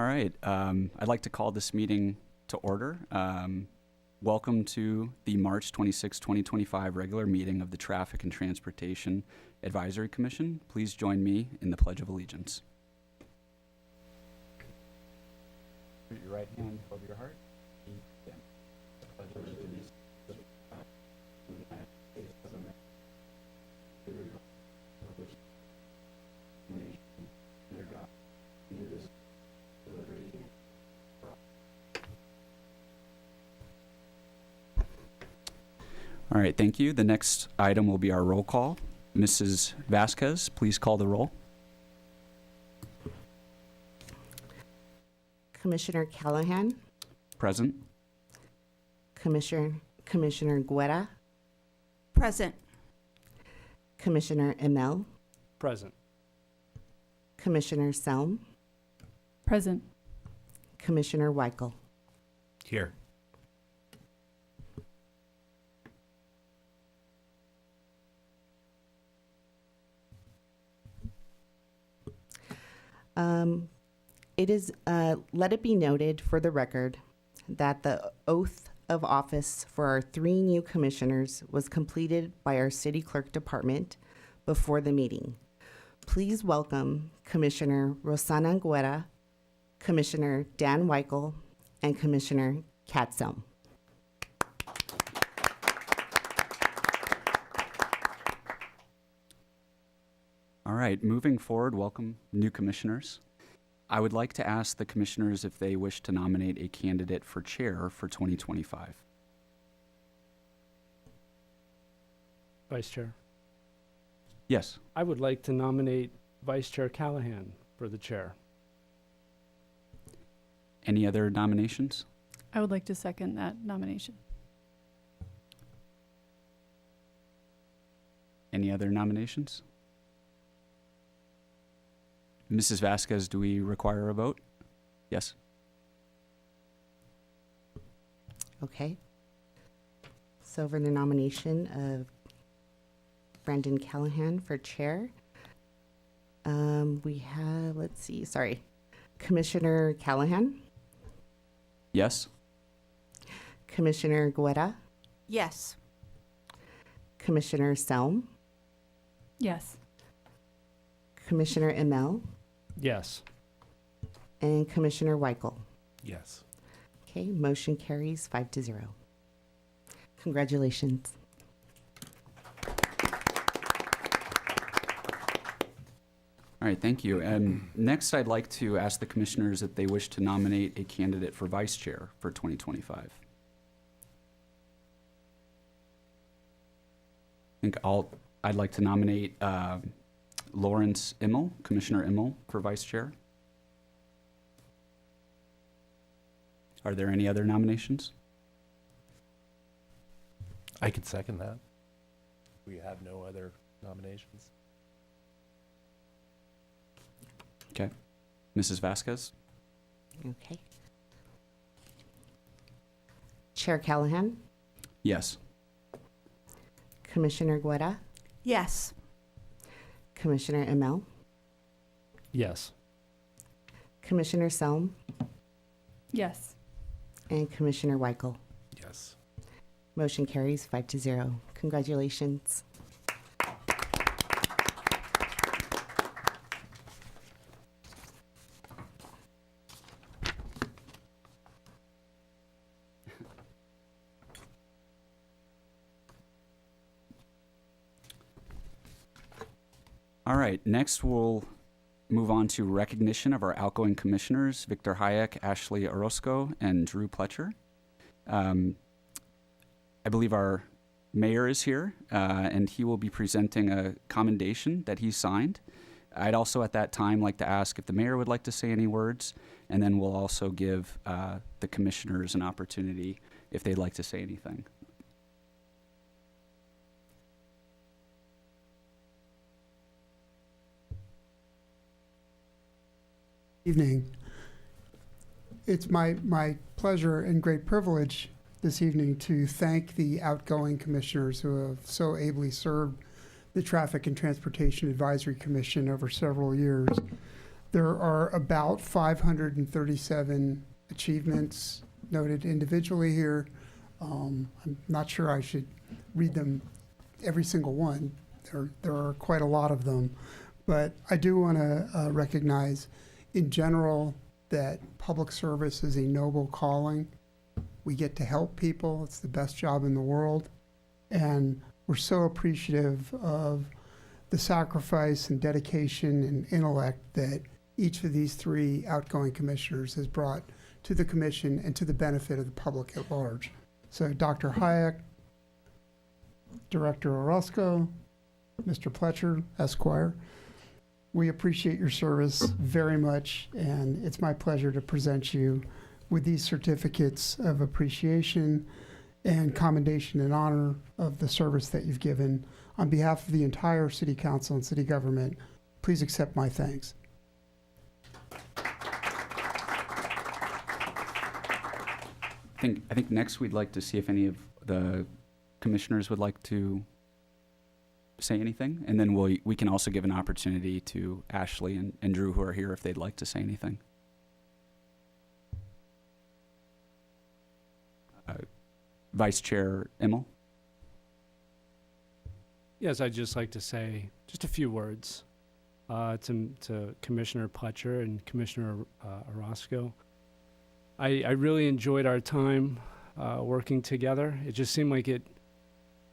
All right. I'd like to call this meeting to order. Welcome to the March 26, 2025 regular meeting of the Traffic and Transportation Advisory Commission. Please join me in the Pledge of Allegiance. Put your right hand over your heart. Again. Pledge of Allegiance to the flag of the United States of America, to the republic of the nation, under God, indivisible, with liberty for all. All right, thank you. The next item will be our roll call. Mrs. Vasquez, please call the roll. Commissioner Callahan, Present. Commissioner Guerra, Present. Commissioner Emel, Present. Commissioner Selm, Present. Commissioner Weichel. Here. Let it be noted for the record that the oath of office for our 3 new commissioners was completed by our city clerk department before the meeting. Please welcome Commissioner Rosana Guerra, Commissioner Dan Weichel, and Commissioner Kat Selm. All right, moving forward, welcome new commissioners. I would like to ask the commissioners if they wish to nominate a candidate for chair for 2025. Vice Chair. Yes. I would like to nominate Vice Chair Callahan for the chair. Any other nominations? I would like to second that nomination. Any other nominations? Mrs. Vasquez, do we require a vote? Yes. Okay. So for the nomination of Brandon Callahan for chair, we have, Commissioner Callahan, Yes. Commissioner Guerra, Yes. Commissioner Selm, Yes. Commissioner Emel, Yes. and Commissioner Weichel. Yes. Okay, motion carries 5-0. Congratulations. All right, thank you. And next, I'd like to ask the commissioners if they wish to nominate a candidate for vice chair for 2025. I'd like to nominate Lawrence Immel, Commissioner Immel, for vice chair. Are there any other nominations? I could second that. We have no other nominations. Okay. Mrs. Vasquez? Okay. Chair Callahan, Yes. Commissioner Guerra, Yes. Commissioner Emel, Yes. Commissioner Selm, Yes. and Commissioner Weichel. Yes. Motion carries 5-0. Congratulations. All right, next we'll move on to recognition of our outgoing commissioners, Victor Hayek, Ashley Orozco, and Drew Pletcher. I believe our mayor is here, and he will be presenting a commendation that he signed. I'd also at that time like to ask if the mayor would like to say any words, and then we'll also give the commissioners an opportunity if they'd like to say anything. Evening. It's my pleasure and great privilege this evening to thank the outgoing commissioners who have so ably served the Traffic and Transportation Advisory Commission over several years. There are about 537 achievements noted individually here. I'm not sure I should read them, every single one. There are quite a lot of them. But I do want to recognize, in general, that public service is a noble calling. We get to help people. It's the best job in the world. And we're so appreciative of the sacrifice and dedication and intellect that each of these three outgoing commissioners has brought to the commission and to the benefit of the public at large. So Dr. Hayek, Director Orozco, Mr. Pletcher, Esquire, we appreciate your service very much, and it's my pleasure to present you with these certificates of appreciation and commendation in honor of the service that you've given. On behalf of the entire City Council and City Government, please accept my thanks. I think next we'd like to see if any of the commissioners would like to say anything, and then we can also give an opportunity to Ashley and Drew, who are here, if they'd like to say anything. Vice Chair Immel? Yes, I'd just like to say just a few words to Commissioner Pletcher and Commissioner Orozco. I really enjoyed our time working together. It just seemed like it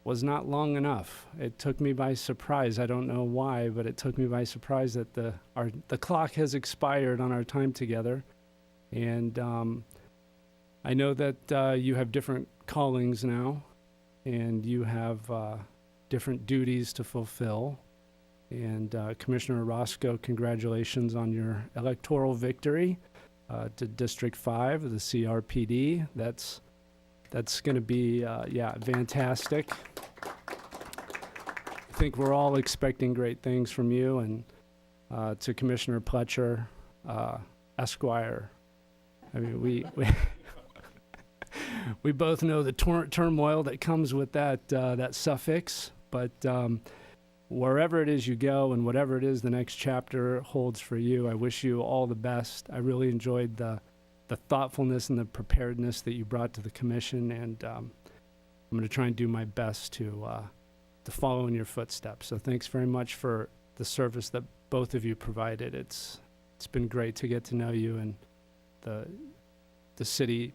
was not long enough. It took me by surprise. I don't know why, but it took me by surprise that the clock has expired on our time together. And I know that you have different callings now, and you have different duties to fulfill. And Commissioner Orozco, congratulations on your electoral victory to District 5 of the CRPD. That's going to be, fantastic. I think we're all expecting great things from you. And to Commissioner Pletcher, Esquire, I mean, we both know the turmoil that comes with that suffix, but wherever it is you go and whatever it is the next chapter holds for you, I wish you all the best. I really enjoyed the thoughtfulness and the preparedness that you brought to the commission, and I'm going to try and do my best to follow in your footsteps. So thanks very much for the service that both of you provided. It's been great to get to know you, and the city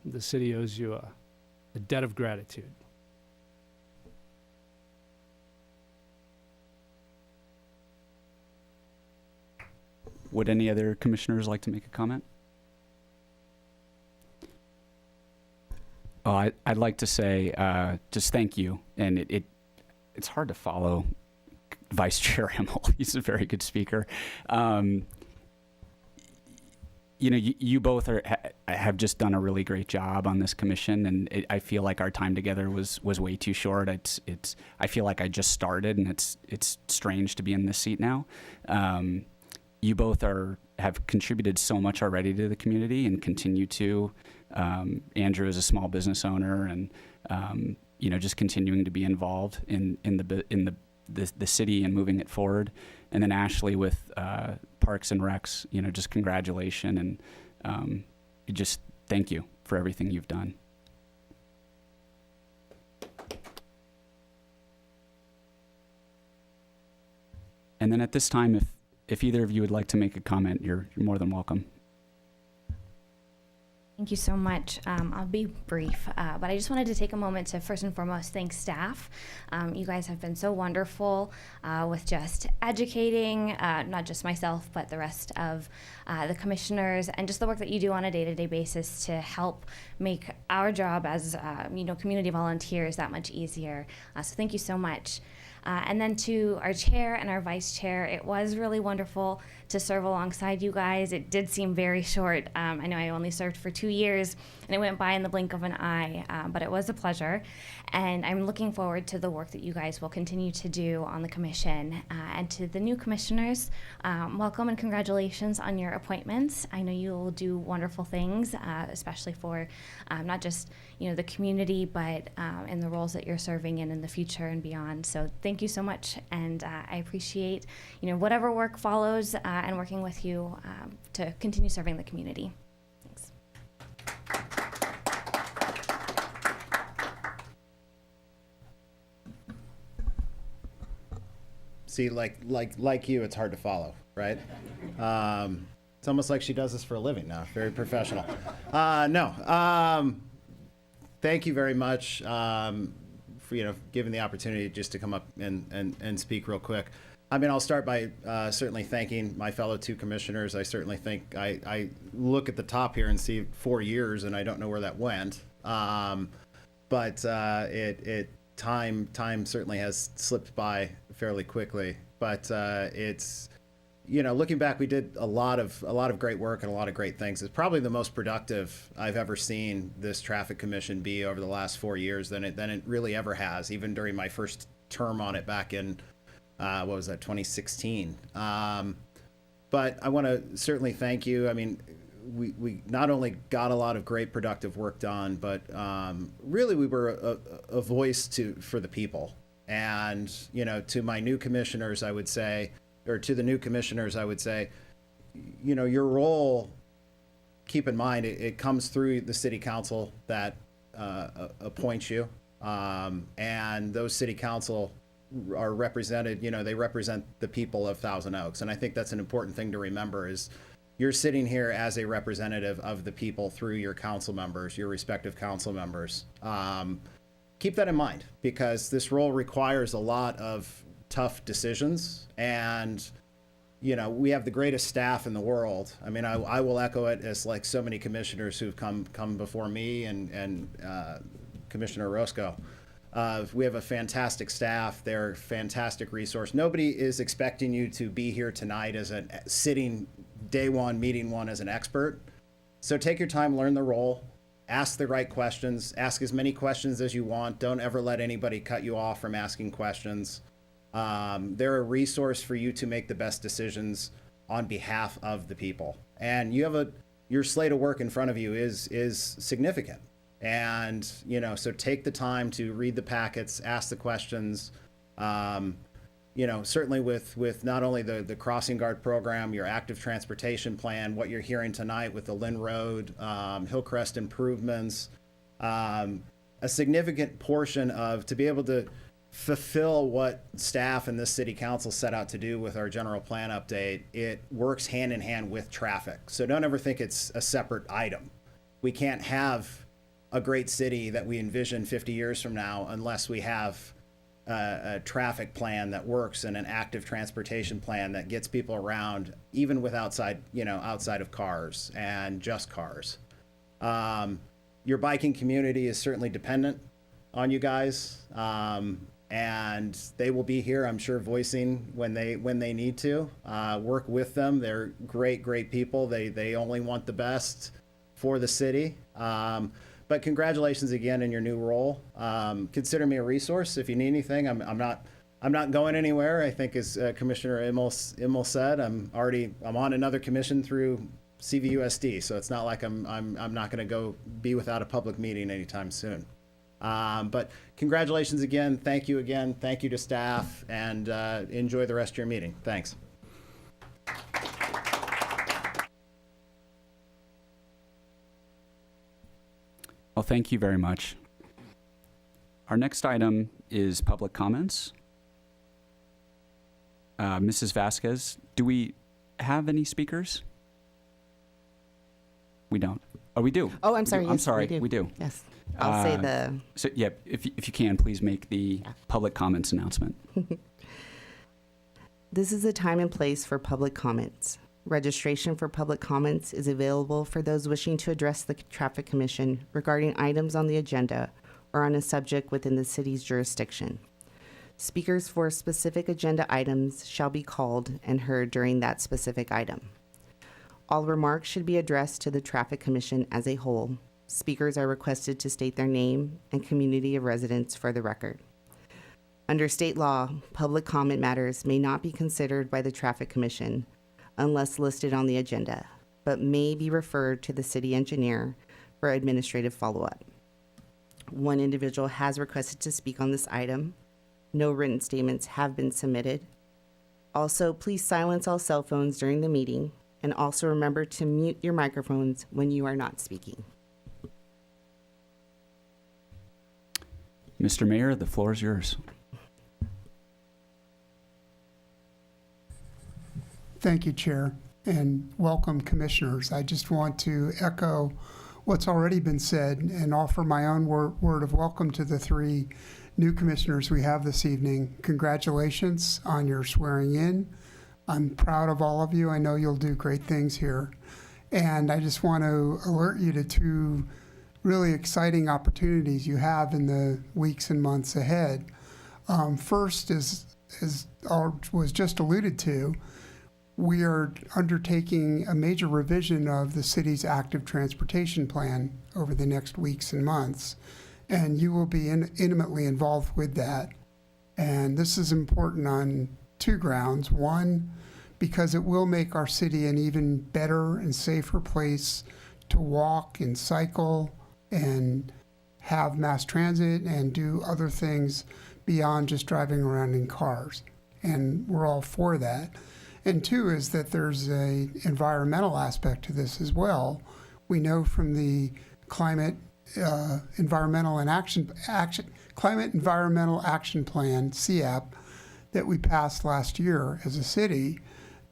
owes you a debt of gratitude. Would any other commissioners like to make a comment? Oh, I'd like to say just thank you. And it's hard to follow Vice Chair Immel. He's a very good speaker. You both have just done a really great job on this commission, and I feel like our time together was way too short. I feel like I just started, and it's strange to be in this seat now. You both have contributed so much already to the community and continue to. Andrew is a small business owner, and just continuing to be involved in the city and moving it forward. And then Ashley with Parks and Recs, just congratulations, and just thank you for everything you've done. And then at this time, if either of you would like to make a comment, you're more than welcome. Thank you so much. I'll be brief, but I just wanted to take a moment to first and foremost thank staff. You guys have been so wonderful with just educating, not just myself, but the rest of the commissioners, and just the work that you do on a day-to-day basis to help make our job as community volunteers that much easier. So thank you so much. And then to our chair and our vice chair, it was really wonderful to serve alongside you guys. It did seem very short. I know I only served for 2 years, and it went by in the blink of an eye, but it was a pleasure. And I'm looking forward to the work that you guys will continue to do on the commission. And to the new commissioners, welcome and congratulations on your appointments. I know you will do wonderful things, especially for not just the community, but in the roles that you're serving in the future and beyond. So thank thank you so much, and I appreciate, whatever work follows and working with you to continue serving the community. Thanks. See, like you, it's hard to follow, right? It's almost like she does this for a living now. Very professional. Thank you very much for giving the opportunity just to come up and speak real quick. I mean, I'll start by certainly thanking my fellow two commissioners. I certainly think I look at the top here and see 4 years, and I don't know where that went. But time certainly has slipped by fairly quickly. But it's, looking back, we did a lot of great work and a lot of great things. It's probably the most productive I've ever seen this traffic commission be over the last 4 years than it really ever has, even during my first term on it back in 2016. But I want to certainly thank you. I mean, we not only got a lot of great productive work done, but really we were a voice for the people. And to my new commissioners, I would say, or to the new commissioners, I would say, your role, keep in mind, it comes through the city council that appoints you, and those city council are represented, they represent the people of Thousand Oaks. And I think that's an important thing to remember is you're sitting here as a representative of the people through your council members, your respective council members. Keep that in mind, because this role requires a lot of tough decisions, and we have the greatest staff in the world. I mean, I will echo it as like so many commissioners who've come before me and Commissioner Roscoe. We have a fantastic staff. They're a fantastic resource. Nobody is expecting you to be here tonight as a sitting day one, meeting one as an expert. So take your time, learn the role, ask the right questions, ask as many questions as you want. Don't ever let anybody cut you off from asking questions. They're a resource for you to make the best decisions on behalf of the people. And your slate of work in front of you is significant. And, so take the time to read the packets, ask the questions, certainly with not only the crossing guard program, your active transportation plan, what you're hearing tonight with the Lynn Road, Hillcrest improvements, a significant portion to be able to fulfill what staff and this city council set out to do with our general plan update. It works hand in hand with traffic. So don't ever think it's a separate item. We can't have a great city that we envision 50 years from now unless we have a traffic plan that works and an active transportation plan that gets people around, even with outside of cars and just cars. Your biking community is certainly dependent on you guys, and they will be here, I'm sure, voicing when they need to. Work with them. They're great people. They only want the best for the city. But congratulations again in your new role. Consider me a resource if you need anything. I'm not going anywhere. I think, as Commissioner Immel said, I'm on another commission through CVUSD, so it's not like I'm not going to go be without a public meeting anytime soon. But congratulations again. Thank you again. Thank you to staff, and enjoy the rest of your meeting. Thanks. Well, thank you very much. Our next item is public comments. Mrs. Vasquez, do we have any speakers? We don't. Oh, we do. Oh, I'm sorry. I'm Yes, sorry. We do. Yes. I'll say So, yeah, if you can, please make the public comments announcement. This is a time and place for public comments. Registration for public comments is available for those wishing to address the Traffic Commission regarding items on the agenda or on a subject within the city's jurisdiction. Speakers for specific agenda items shall be called and heard during that specific item. All remarks should be addressed to the Traffic Commission as a whole. Speakers are requested to state their name and community of residence for the record. Under state law, public comment matters may not be considered by the Traffic Commission unless listed on the agenda, but may be referred to the city engineer for administrative follow-up. One individual has requested to speak on this item. No written statements have been submitted. Also, please silence all cell phones during the meeting, and also remember to mute your microphones when you are not speaking. Mr. Mayor, the floor is yours. Thank you, Chair, and welcome, Commissioners. I just want to echo what's already been said and offer my own word of welcome to the 3 new commissioners we have this evening. Congratulations on your swearing in. I'm proud of all of you. I know you'll do great things here. And I just want to alert you to 2 really exciting opportunities you have in the weeks and months ahead. First, as was just alluded to, we are undertaking a major revision of the city's active transportation plan over the next weeks and months, and you will be intimately involved with that. And this is important on 2 grounds. One, because it will make our city an even better and safer place to walk and cycle and have mass transit and do other things beyond just driving around in cars. And we're all for that. And 2 is that there's a environmental aspect to this as well. We know from the Climate Environmental Action Plan, CEAP, that we passed last year as a city,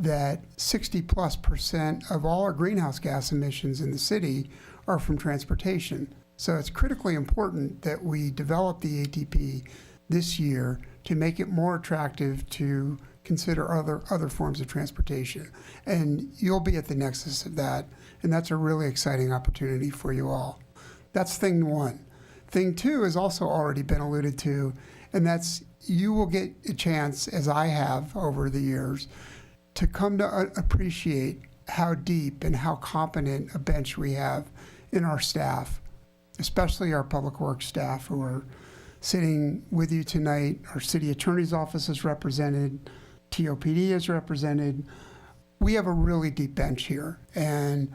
that 60+% of all our greenhouse gas emissions in the city are from transportation. So it's critically important that we develop the ATP this year to make it more attractive to consider other forms of transportation. And you'll be at the nexus of that, and that's a really exciting opportunity for you all. That's thing 1. Thing 2 has also already been alluded to, and that's you will get a chance, as I have over the years, to come to appreciate how deep and how competent a bench we have in our staff, especially our public works staff who are sitting with you tonight. Our city attorney's office is represented, TOPD is represented. We have a really deep bench here, and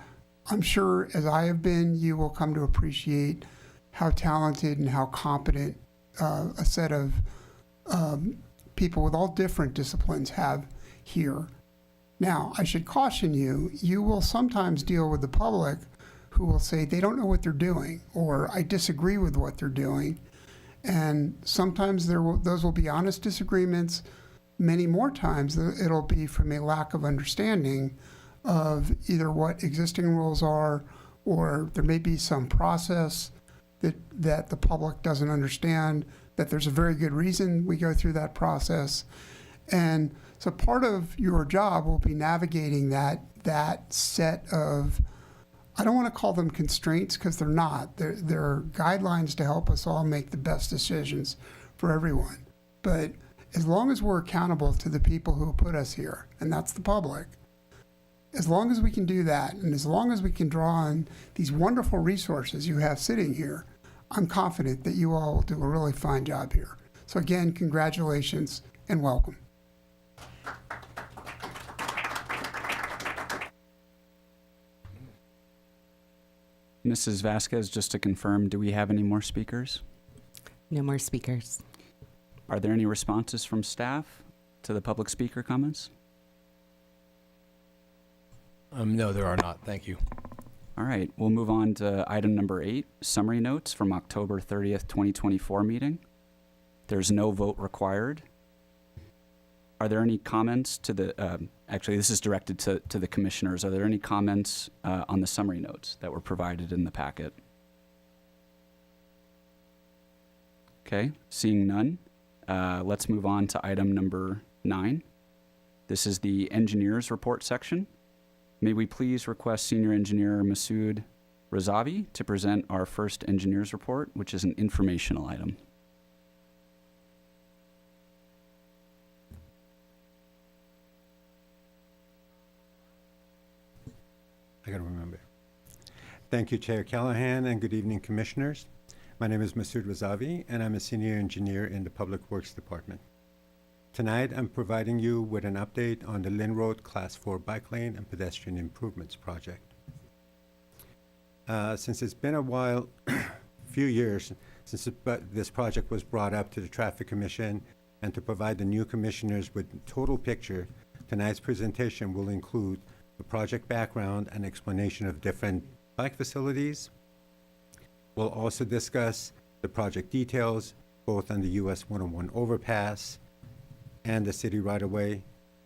I'm sure, as I have been, you will come to appreciate how talented and how competent a set of people with all different disciplines have here. Now, I should caution you, you will sometimes deal with the public who will say they don't know what they're doing, or I disagree with what they're doing. And sometimes those will be honest disagreements. Many more times, it'll be from a lack of understanding of either what existing rules are, or there may be some process that the public doesn't understand, that there's a very good reason we go through that process. And so part of your job will be navigating that set of, I don't want to call them constraints because they're not. They're guidelines to help us all make the best decisions for everyone. But as long as we're accountable to the people who put us here, and that's the public, as long as we can do that, and as long as we can draw on these wonderful resources you have sitting here, I'm confident that you all will do a really fine job here. So again, congratulations and welcome. Mrs. Vasquez, just to confirm, do we have any more speakers? No more speakers. Are there any responses from staff to the public speaker comments? No, there are not. Thank you. All right, we'll move on to item number 8, summary notes from October 30th, 2024 meeting. There's no vote required. Are there any comments to the, actually this is directed to the commissioners. Are there any comments on the summary notes that were provided in the packet? Okay, seeing none, let's move on to item number 9. This is the engineers report section. May we please request Senior Engineer Masood Razavi to present our first engineers report, which is an informational item. I gotta remember. Thank you, Chair Callahan, and good evening, Commissioners. My name is Masood Razavi, and I'm a Senior Engineer in the Public Works Department. Tonight, I'm providing you with an update on the Lynn Road Class 4 Bike Lane and Pedestrian Improvements Project. Since it's been a while, few years, since this project was brought up to the Traffic Commission and to provide the new commissioners with total picture, tonight's presentation will include the project background and explanation of different bike facilities. We'll also discuss the project details, both on the US 101 overpass and the city right-of-way,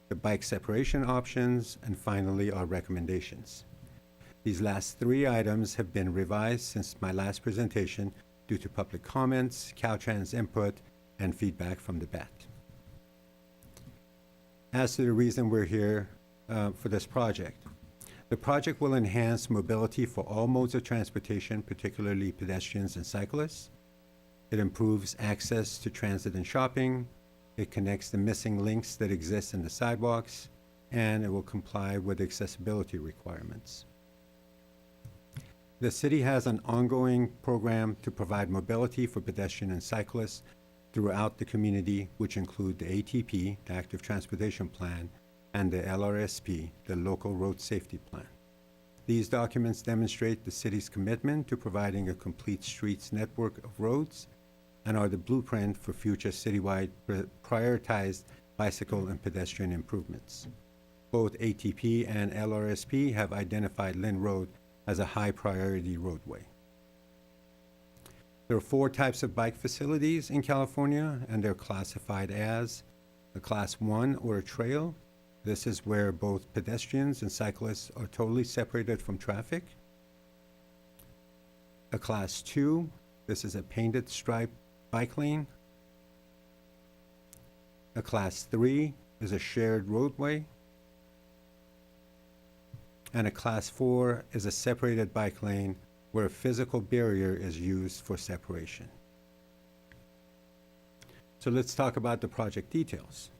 the bike separation options, and finally, our recommendations. These last three items have been revised since my last presentation due to public comments, Caltrans input, and feedback from the BAT. As to the reason we're here for this project, the project will enhance mobility for all modes of transportation, particularly pedestrians and cyclists. It improves access to transit and shopping. It connects the missing links that exist in the sidewalks, and it will comply with accessibility requirements. The city has an ongoing program to provide mobility for pedestrians and cyclists throughout the community, which include the ATP, the Active Transportation Plan, and the LRSP, the Local Road Safety Plan. These documents demonstrate the city's commitment to providing a complete streets network of roads and are the blueprint for future citywide prioritized bicycle and pedestrian improvements. Both ATP and LRSP have identified Lynn Road as a high priority roadway. There are 4 types of bike facilities in California, and they're classified as a Class 1 or a trail. This is where both pedestrians and cyclists are totally separated from traffic. A Class 2, this is a painted striped bike lane. A Class 3 is a shared roadway. And a Class 4 is a separated bike lane where a physical barrier is used for separation. So let's talk about the project details.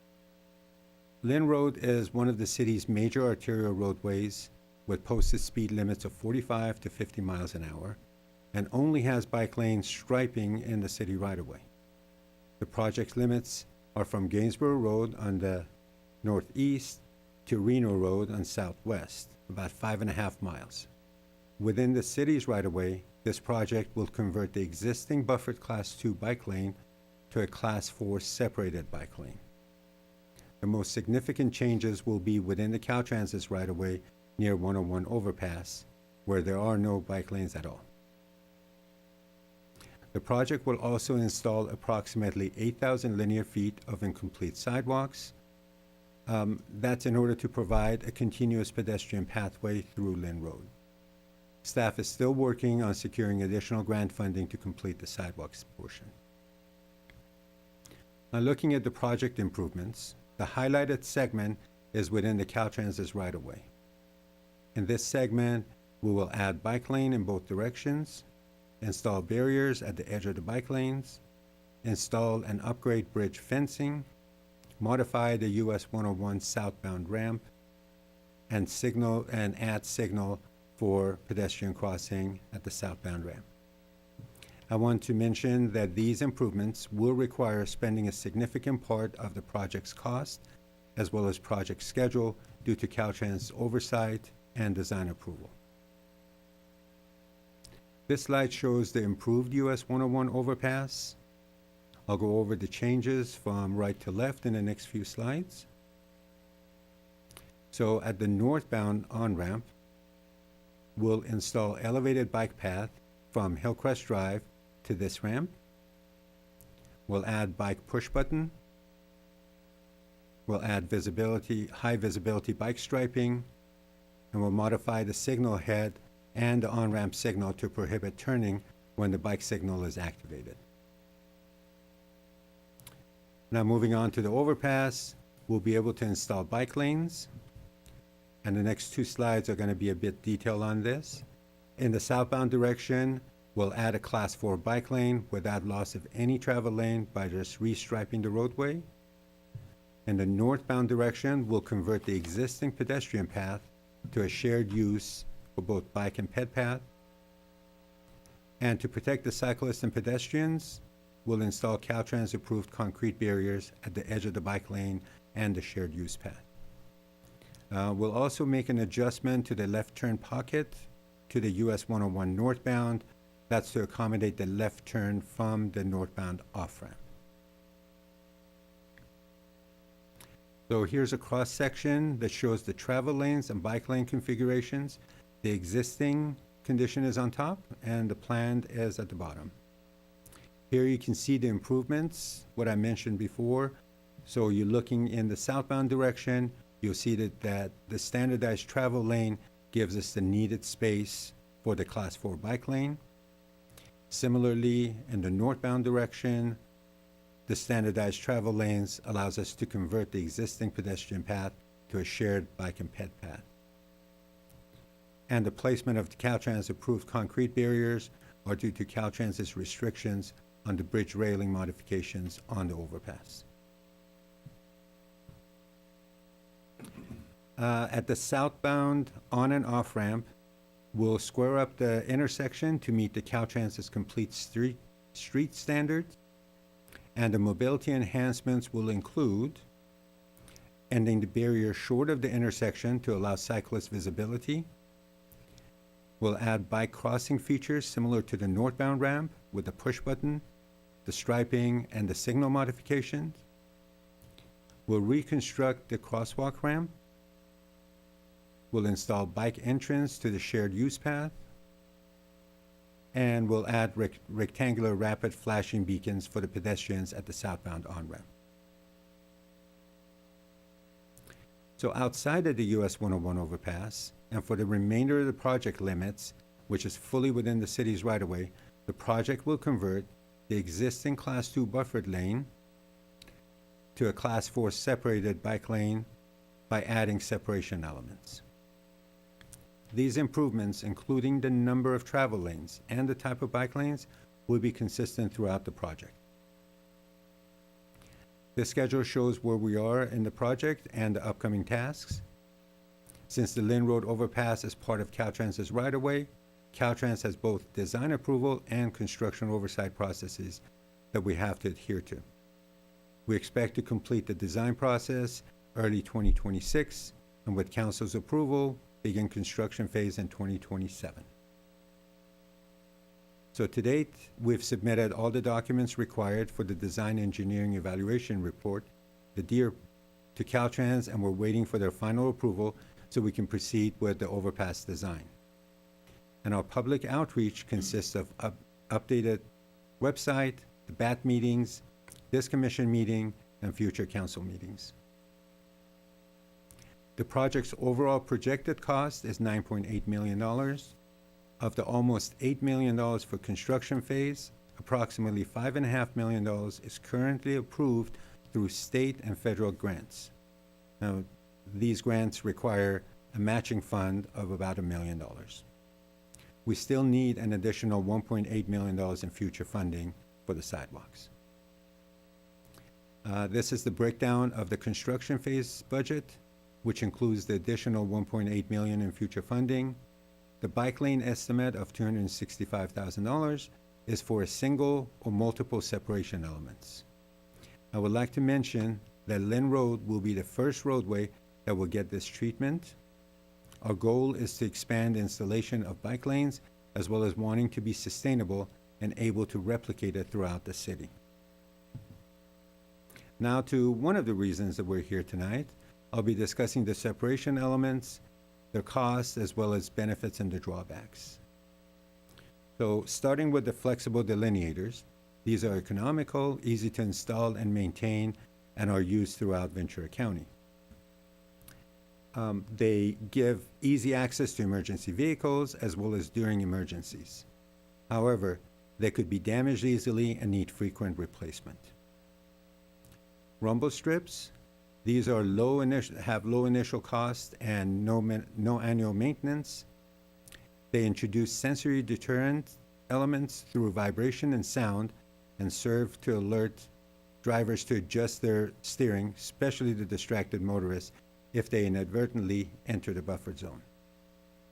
Lynn Road is one of the city's major arterial roadways with posted speed limits of 45 to 50 miles an hour and only has bike lane striping in the city right-of-way. The project's limits are from Gainsborough Road on the northeast to Reno Road on southwest, about 5.5 miles. Within the city's right-of-way, this project will convert the existing buffered Class 2 bike lane to a Class 4 separated bike lane. The most significant changes will be within the Caltrans's right-of-way near 101 overpass, where there are no bike lanes at all. The project will also install approximately 8,000 linear feet of incomplete sidewalks. That's in order to provide a continuous pedestrian pathway through Lynn Road. Staff is still working on securing additional grant funding to complete the sidewalks portion. Now, looking at the project improvements, the highlighted segment is within the Caltrans's right-of-way. In this segment, we will add bike lane in both directions, install barriers at the edge of the bike lanes, install and upgrade bridge fencing, modify the US 101 southbound ramp, and add signal for pedestrian crossing at the southbound ramp. I want to mention that these improvements will require spending a significant part of the project's cost, as well as project schedule, due to Caltrans oversight and design approval. This slide shows the improved US 101 overpass. I'll go over the changes from right to left in the next few slides. So at the northbound on-ramp, we'll install elevated bike path from Hillcrest Drive to this ramp. We'll add bike push button. We'll add high visibility bike striping, and we'll modify the signal head and the on-ramp signal to prohibit turning when the bike signal is activated. Now moving on to the overpass, we'll be able to install bike lanes. And the next 2 slides are going to be a bit detailed on this. In the southbound direction, we'll add a Class 4 bike lane without loss of any travel lane by just restriping the roadway. In the northbound direction, we'll convert the existing pedestrian path to a shared use for both bike and ped path. And to protect the cyclists and pedestrians, we'll install Caltrans approved concrete barriers at the edge of the bike lane and the shared use path. We'll also make an adjustment to the left turn pocket to the US 101 northbound. That's to accommodate the left turn from the northbound off-ramp. So here's a cross-section that shows the travel lanes and bike lane configurations. The existing condition is on top and the planned is at the bottom. Here you can see the improvements, what I mentioned before. So you're looking in the southbound direction, you'll see that the standardized travel lane gives us the needed space for the Class 4 bike lane. Similarly, in the northbound direction, the standardized travel lanes allows us to convert the existing pedestrian path to a shared bike and ped path. And the placement of the Caltrans approved concrete barriers are due to Caltrans's restrictions on the bridge railing modifications on the overpass. At the southbound on and off ramp, we'll square up the intersection to meet the Caltrans's complete street standards. And the mobility enhancements will include ending the barrier short of the intersection to allow cyclist visibility. We'll add bike crossing features similar to the northbound ramp with the push button, the striping, and the signal modifications. We'll reconstruct the crosswalk ramp. We'll install bike entrance to the shared use path. And we'll add rectangular rapid flashing beacons for the pedestrians at the southbound on-ramp. So outside of the US 101 overpass, and for the remainder of the project limits, which is fully within the city's right-of-way, the project will convert the existing Class 2 buffered lane to a Class 4 separated bike lane by adding separation elements. These improvements, including the number of travel lanes and the type of bike lanes, will be consistent throughout the project. This schedule shows where we are in the project and the upcoming tasks. Since the Lynn Road overpass is part of Caltrans's right-of-way, Caltrans has both design approval and construction oversight processes that we have to adhere to. We expect to complete the design process early 2026, and with council's approval, begin construction phase in 2027. So to date, we've submitted all the documents required for the design engineering evaluation report, the DEER, to Caltrans, and we're waiting for their final approval so we can proceed with the overpass design. And our public outreach consists of updated website, the BAT meetings, this commission meeting, and future council meetings. The project's overall projected cost is $9.8 million. Of the almost $8 million for construction phase, approximately $5.5 million is currently approved through state and federal grants. Now, these grants require a matching fund of about $1 million. We still need an additional $1.8 million in future funding for the sidewalks. This is the breakdown of the construction phase budget, which includes the additional $1.8 million in future funding. The bike lane estimate of $265,000 is for a single or multiple separation elements. I would like to mention that Lynn Road will be the first roadway that will get this treatment. Our goal is to expand installation of bike lanes, as well as wanting to be sustainable and able to replicate it throughout the city. Now to one of the reasons that we're here tonight. I'll be discussing the separation elements, their costs, as well as benefits and the drawbacks. So starting with the flexible delineators, these are economical, easy to install and maintain, and are used throughout Ventura County. They give easy access to emergency vehicles as well as during emergencies. However, they could be damaged easily and need frequent replacement. Rumble strips, these are have low initial cost and no annual maintenance. They introduce sensory deterrent elements through vibration and sound and serve to alert drivers to adjust their steering, especially the distracted motorists, if they inadvertently enter the buffer zone.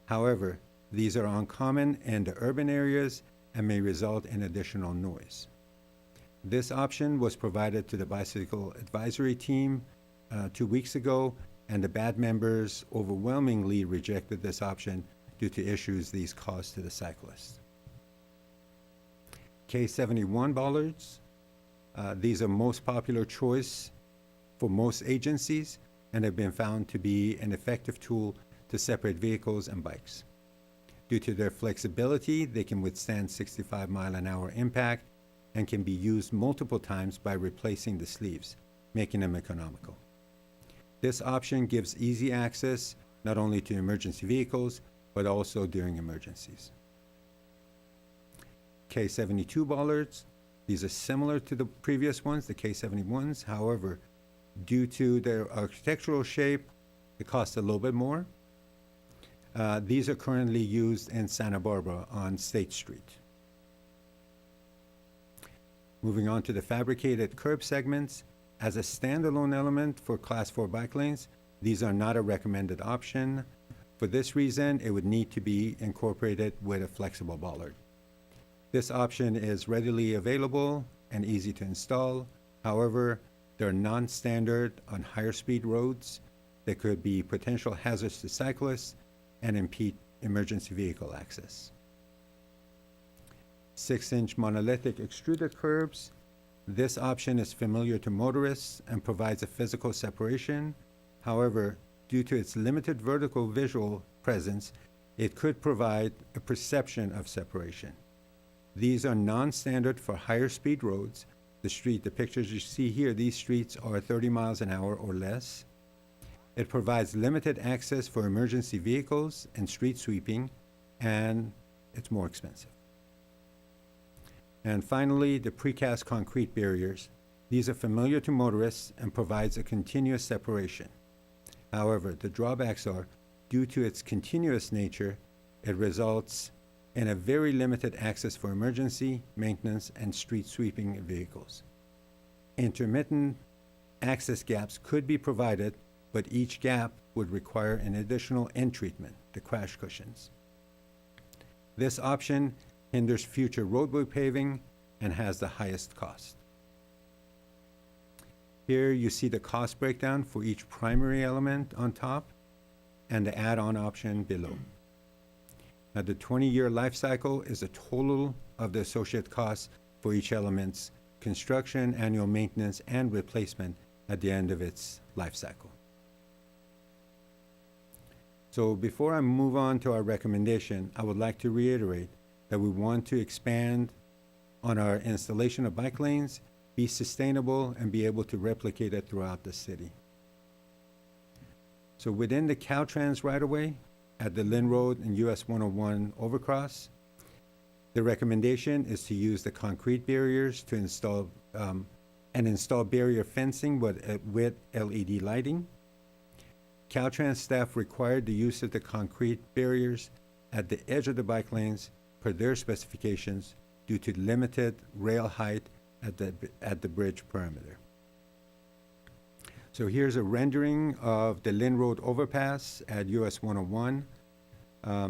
However, these are uncommon in the urban areas and may result in additional noise. This option was provided to the bicycle advisory team 2 weeks ago, and the BAD members overwhelmingly rejected this option due to issues these cause to the cyclist. K71 bollards, these are most popular choice for most agencies, and have been found to be an effective tool to separate vehicles and bikes. Due to their flexibility, they can withstand 65-mile-an-hour impact and can be used multiple times by replacing the sleeves, making them economical. This option gives easy access not only to emergency vehicles, but also during emergencies. K72 bollards, these are similar to the previous ones, the K71s. However, due to their architectural shape, it costs a little bit more. These are currently used in Santa Barbara on State Street. Moving on to the fabricated curb segments. As a standalone element for Class 4 bike lanes, these are not a recommended option. For this reason, it would need to be incorporated with a flexible bollard. This option is readily available and easy to install. However, they're non-standard on higher speed roads that could be potential hazards to cyclists and impede emergency vehicle access. 6-inch monolithic extruded curbs. This option is familiar to motorists and provides a physical separation. However, due to its limited vertical visual presence, it could provide a perception of separation. These are non-standard for higher speed roads. The pictures you see here, these streets are 30 miles an hour or less. It provides limited access for emergency vehicles and street sweeping, and it's more expensive. And finally, the precast concrete barriers. These are familiar to motorists and provides a continuous separation. However, the drawbacks are, due to its continuous nature, it results in a very limited access for emergency, maintenance, and street sweeping vehicles. Intermittent access gaps could be provided, but each gap would require an additional end treatment, the crash cushions. This option hinders future roadway paving and has the highest cost. Here you see the cost breakdown for each primary element on top and the add-on option below. Now, the 20-year life cycle is a total of the associated costs for each element's construction, annual maintenance, and replacement at the end of its life cycle. So before I move on to our recommendation, I would like to reiterate that we want to expand on our installation of bike lanes, be sustainable, and be able to replicate it throughout the city. So within the Caltrans right-of-way at the Lynn Road and US 101 overcross, the recommendation is to use the concrete barriers to install barrier fencing with LED lighting. Caltrans staff required the use of the concrete barriers at the edge of the bike lanes per their specifications due to limited rail height at the bridge perimeter. So here's a rendering of the Lynn Road overpass at US 101.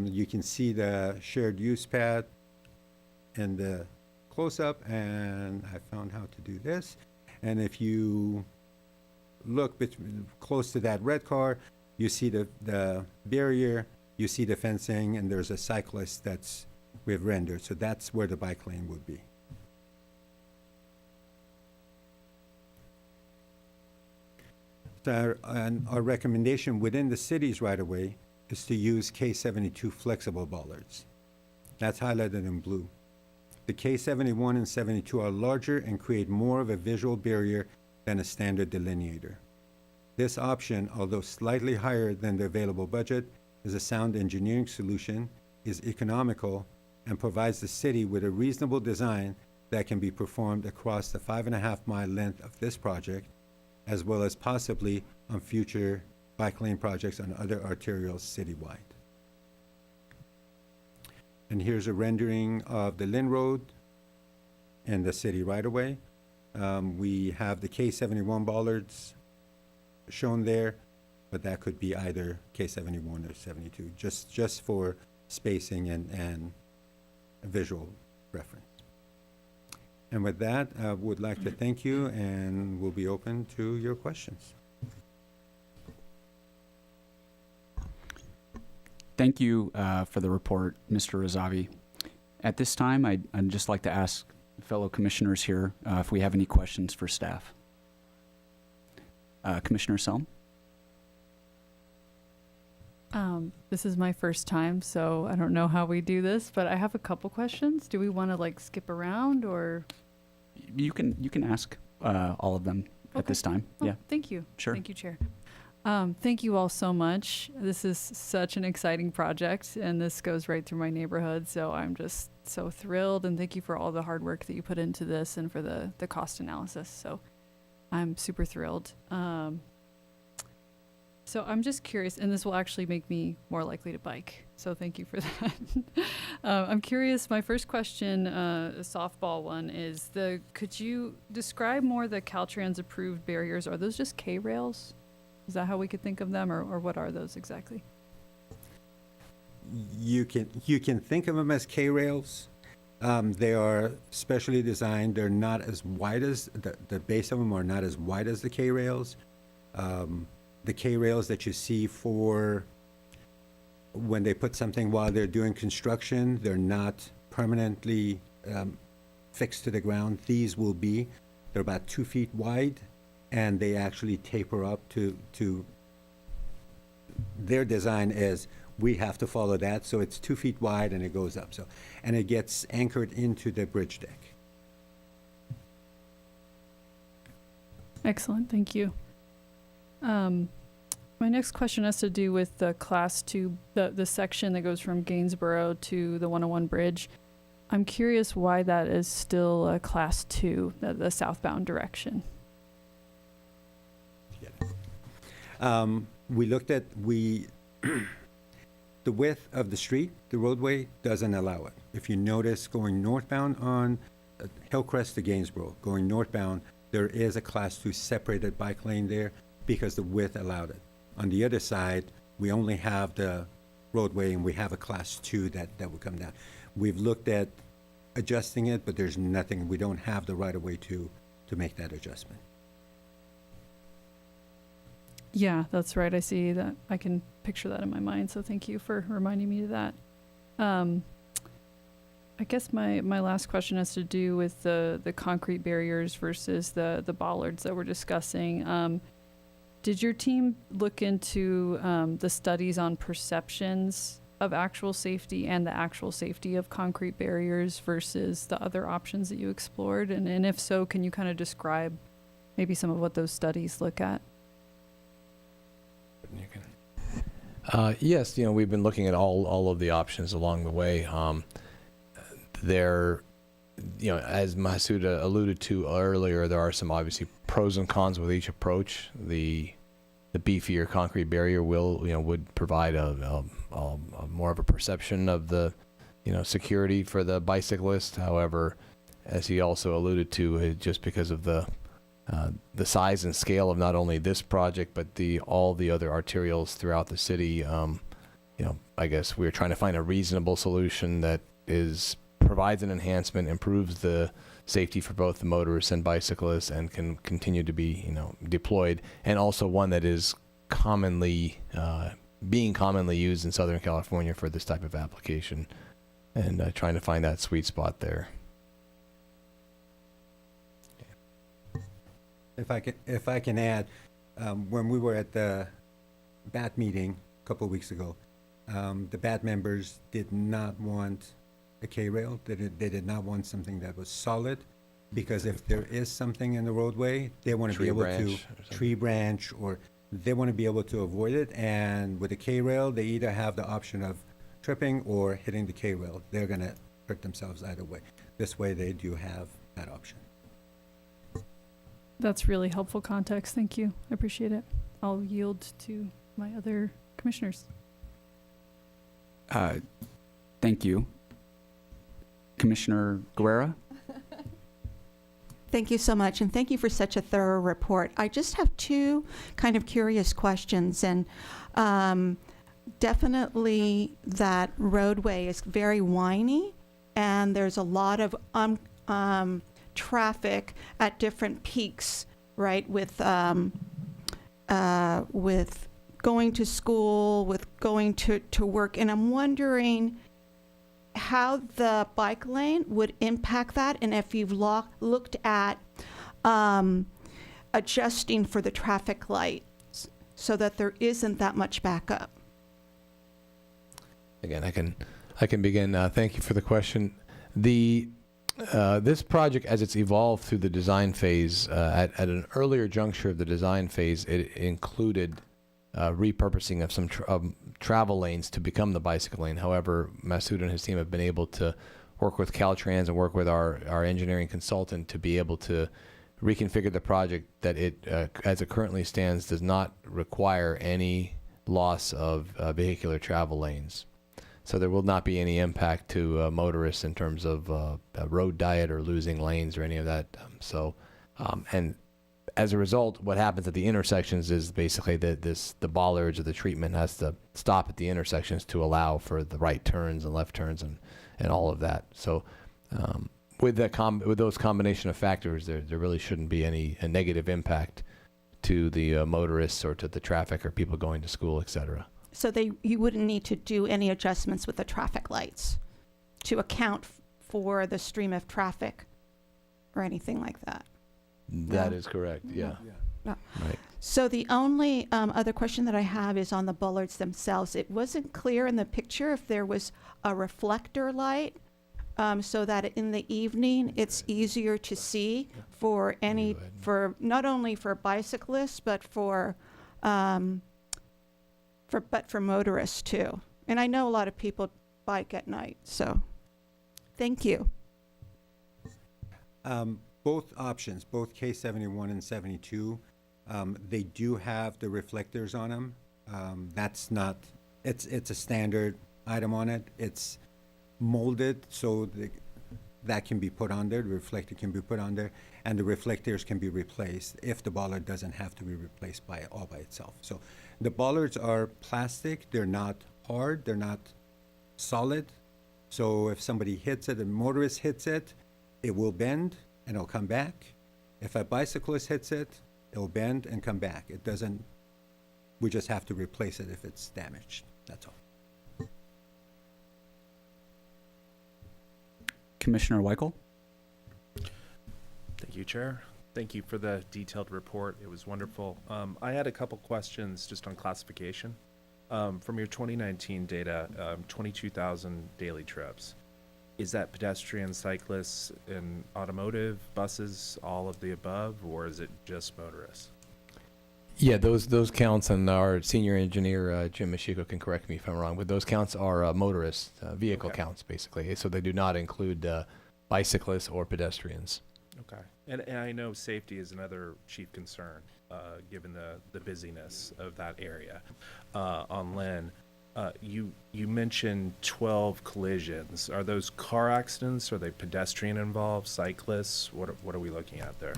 You can see the shared use pad in the close-up, and I found how to do this. And if you look close to that red car, you see the barrier, you see the fencing, and there's a cyclist we've rendered. So that's where the bike lane would be. So our recommendation within the city's right-of-way is to use K72 flexible bollards. That's highlighted in blue. The K71 and 72 are larger and create more of a visual barrier than a standard delineator. This option, although slightly higher than the available budget, is a sound engineering solution, is economical, and provides the city with a reasonable design that can be performed across the 5.5-mile length of this project, as well as possibly on future bike lane projects on other arterials citywide. And here's a rendering of the Lynn Road and the city right-of-way. We have the K71 bollards shown there, but that could be either K71 or 72, just for spacing and visual reference. And with that, I would like to thank you, and we'll be open to your questions. Thank you for the report, Mr. Razavi. At this time, I'd just like to ask fellow commissioners here if we have any questions for staff. Commissioner Selm? This is my first time, so I don't know how we do this, but I have a couple questions. Do we want to like skip around or? You can ask all of them at this time. Oh, Yeah, thank you. sure. Thank you, Chair. Thank you all so much. This is such an exciting project, and this goes right through my neighborhood, so I'm just so thrilled, and thank you for all the hard work that you put into this and for the cost analysis. So I'm super thrilled. So I'm just curious, and this will actually make me more likely to bike, so thank you for that. I'm curious, my first question, a softball one, is could you describe more the Caltrans approved barriers? Are those just K-rails? Is that how we could think of them, or what are those exactly? You can think of them as K-rails. They are specially designed. They're not as wide as, the base of them are not as wide as the K-rails. The K-rails that you see for when they put something while they're doing construction, they're not permanently fixed to the ground. These will be. They're about 2 feet wide, and they actually taper up to their design is we have to follow that. So it's 2 feet wide and it goes up. So, and it gets anchored into the bridge deck. Excellent, thank you. My next question has to do with the Class 2, the section that goes from Gainsborough to the 101 bridge. I'm curious why that is still a Class 2, the southbound direction. We looked at, the width of the street, the roadway doesn't allow it. If you notice going northbound on Hillcrest to Gainsborough, going northbound, there is a Class 2 separated bike lane there because the width allowed it. On the other side, we only have the roadway and we have a Class 2 that would come down. We've looked at adjusting it, but there's nothing, we don't have the right of way to make that adjustment. Yeah, that's right. I see that. I can picture that in my mind. So thank you for reminding me of that. I guess my last question has to do with the concrete barriers versus the bollards that we're discussing. Did your team look into the studies on perceptions of actual safety and the actual safety of concrete barriers versus the other options that you explored? And if so, can you kind of describe maybe some of what those studies look at? You can. Yes, we've been looking at all of the options along the way. There, as Masood alluded to earlier, there are some obviously pros and cons with each approach. The beefier concrete barrier would provide a more of a perception of the security for the bicyclist. However, as he also alluded to, just because of the size and scale of not only this project but all the other arterials throughout the city, I guess we're trying to find a reasonable solution that provides an enhancement, improves the safety for both the motorists and bicyclists, and can continue to be deployed, and also one that is being commonly used in Southern California for this type of application, and trying to find that sweet spot there. If I can add, when we were at the BAT meeting a couple of weeks ago, the BAT members did not want a K-rail. They did not want something that was solid, because if there is something in the roadway, they want to be able to tree branch, or they want to be able to avoid it. And with a K-rail, they either have the option of tripping or hitting the K-rail. They're going to hurt themselves either way. This way, they do have that option. That's really helpful context. Thank you. I appreciate it. I'll yield to my other commissioners. Thank you. Commissioner Guerra? Thank you so much, and thank you for such a thorough report. I just have two kind of curious questions, and definitely that roadway is very windy, and there's a lot of traffic at different peaks, right? With going to school, with going to work, and I'm wondering how the bike lane would impact that, and if you've looked at adjusting for the traffic lights so that there isn't that much backup. Again, I can begin. Thank you for the question. This project, as it's evolved through the design phase, at an earlier juncture of the design phase, it included repurposing of some travel lanes to become the bicycle lane. However, Masood and his team have been able to work with Caltrans and work with our engineering consultant to be able to reconfigure the project that it, as it currently stands, does not require any loss of vehicular travel lanes. So there will not be any impact to motorists in terms of road diet or losing lanes or any of that. And as a result, what happens at the intersections is basically the bollards or the treatment has to stop at the intersections to allow for the right turns and left turns and all of that. So with those combination of factors, there really shouldn't be a negative impact to the motorists or to the traffic or people going to school, et cetera. So you wouldn't need to do any adjustments with the traffic lights to account for the stream of traffic or anything like that? That is correct, yeah. No. Right. So the only other question that I have is on the bollards themselves. It wasn't clear in the picture if there was a reflector light so that in the evening it's easier to see for not only for bicyclists but for motorists too. And I know a lot of people bike at night, so thank you. Both options, both K71 and 72, they do have the reflectors on them. That's not, it's a standard item on it. It's molded so that can be put on there, the reflector can be put on there, and the reflectors can be replaced if the bollard doesn't have to be replaced all by itself. So the bollards are plastic, they're not hard, they're not solid. So if somebody hits it, a motorist hits it, it will bend and it'll come back. If a bicyclist hits it, it'll bend and come back. It doesn't, we just have to replace it if it's damaged, that's all. Commissioner Weichel? Thank you, Chair. Thank you for the detailed report. It was wonderful. I had a couple questions just on classification. From your 2019 data, 22,000 daily trips. Is that pedestrian, cyclists, and automotive, buses, all of the above, or is it just motorists? Yeah, those counts, and our senior engineer, Jim Mashiko, can correct me if I'm wrong, but those counts are motorist vehicle counts, basically. So they do not include bicyclists or pedestrians. Okay. And I know safety is another chief concern, given the busyness of that area on Lynn. You mentioned 12 collisions. Are those car accidents? Are they pedestrian involved, cyclists? What are we looking at there?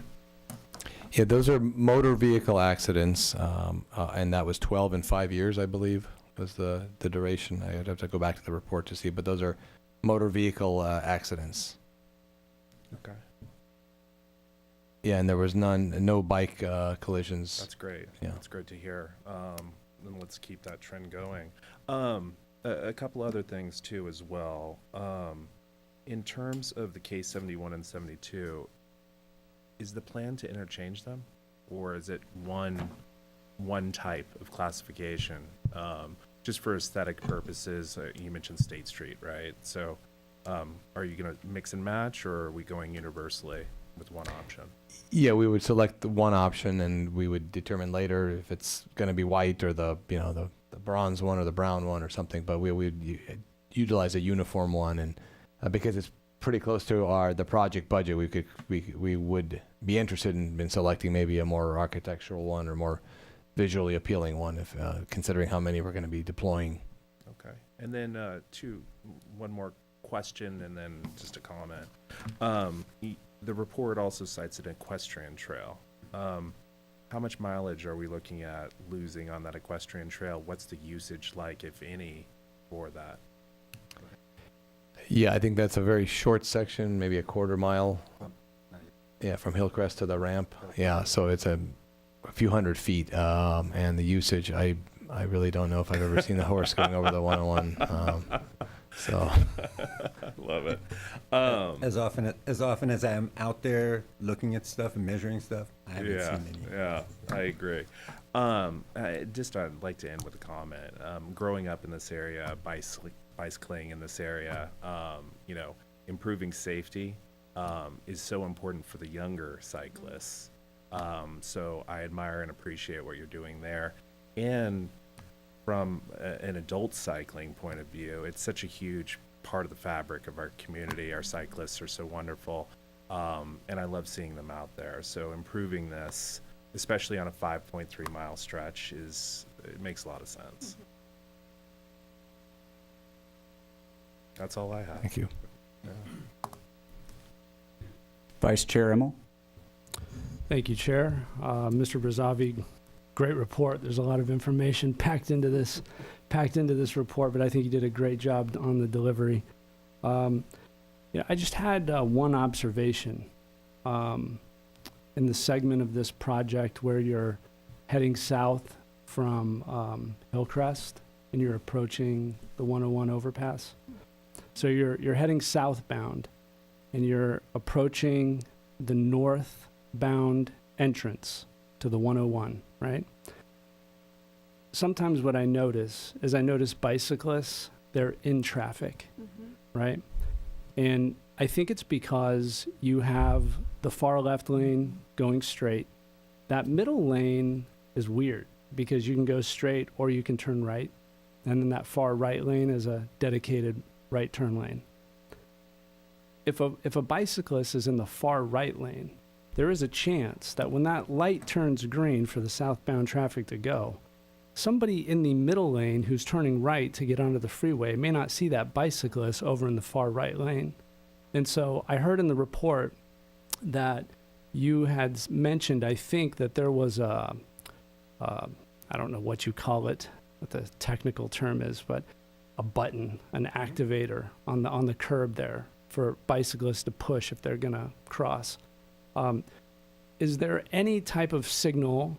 Yeah, those are motor vehicle accidents, and that was 12 in 5 years, I believe, was the duration. I'd have to go back to the report to see, but those are motor vehicle accidents. Okay. Yeah, and there was no bike collisions. That's great. Yeah. That's great to hear. Then let's keep that trend going. A couple other things too as well. In terms of the K71 and 72, is the plan to interchange them, or is it one type of classification? Just for aesthetic purposes, you mentioned State Street, right? So are you going to mix and match, or are we going universally with one option? Yeah, we would select the one option, and we would determine later if it's going to be white or the bronze one or the brown one or something. But we would utilize a uniform one, and because it's pretty close to the project budget, we would be interested in selecting maybe a more architectural one or more visually appealing one, if considering how many we're going to be deploying. Okay, and then one more question, and then just a comment. The report also cites an equestrian trail. How much mileage are we looking at losing on that equestrian trail? What's the usage like, if any, for that? Yeah, I think that's a very short section, maybe a quarter mile. Yeah, from Hillcrest to the ramp. Yeah, so it's a few hundred feet, and the usage, I really don't know if I've ever seen the horse going over the 101. So, love it. As often as I'm out there looking at stuff and measuring stuff, I haven't seen any. Yeah, I agree. I'd like to end with a comment. Growing up in this area, bicycling in this area. You know, improving safety is so important for the younger cyclists. So I admire and appreciate what you're doing there. And from an adult cycling point of view, it's such a huge part of the fabric of our community. Our cyclists are so wonderful, and I love seeing them out there. So improving this, especially on a 5.3 mile stretch, it makes a lot of sense. That's all I have. Thank you. Vice Chair Immel? Thank you, Chair. Mr. Brazavi, great report. There's a lot of information packed into this report, but I think you did a great job on the delivery. Yeah, I just had one observation in the segment of this project where you're heading south from Hillcrest and you're approaching the 101 overpass. So you're heading southbound and you're approaching the northbound entrance to the 101, right? Sometimes what I notice is bicyclists, they're in traffic, right? And I think it's because you have the far left lane going straight. That middle lane is weird because you can go straight or you can turn right. And then that far right lane is a dedicated right turn lane. If a bicyclist is in the far right lane, there is a chance that when that light turns green for the southbound traffic to go, somebody in the middle lane who's turning right to get onto the freeway may not see that bicyclist over in the far right lane. And so I heard in the report that you had mentioned, I think, that there was I don't know what you call it, what the technical term is, but a button, an activator on the curb there for bicyclists to push if they're going to cross. Is there any type of signal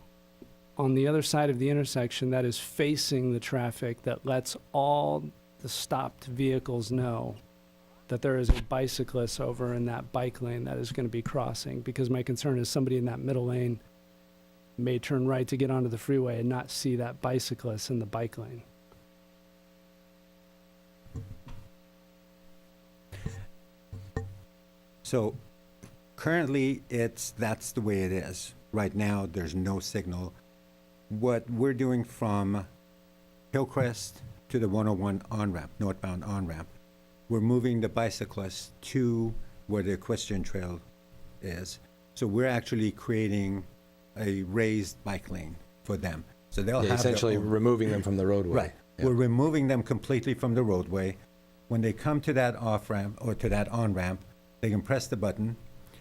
on the other side of the intersection that is facing the traffic that lets all the stopped vehicles know that there is a bicyclist over in that bike lane that is going to be crossing? Because my concern is somebody in that middle lane may turn right to get onto the freeway and not see that bicyclist in the bike lane. So currently, that's the way it is. Right now, there's no signal. What we're doing from Hillcrest to the 101 on-ramp, northbound on-ramp, we're moving the bicyclists to where the equestrian trail is. So we're actually creating a raised bike lane for them. So they'll have essentially removing them from the roadway. Right. Yeah. We're removing them completely from the roadway. When they come to that off-ramp or to that on-ramp, they can press the button.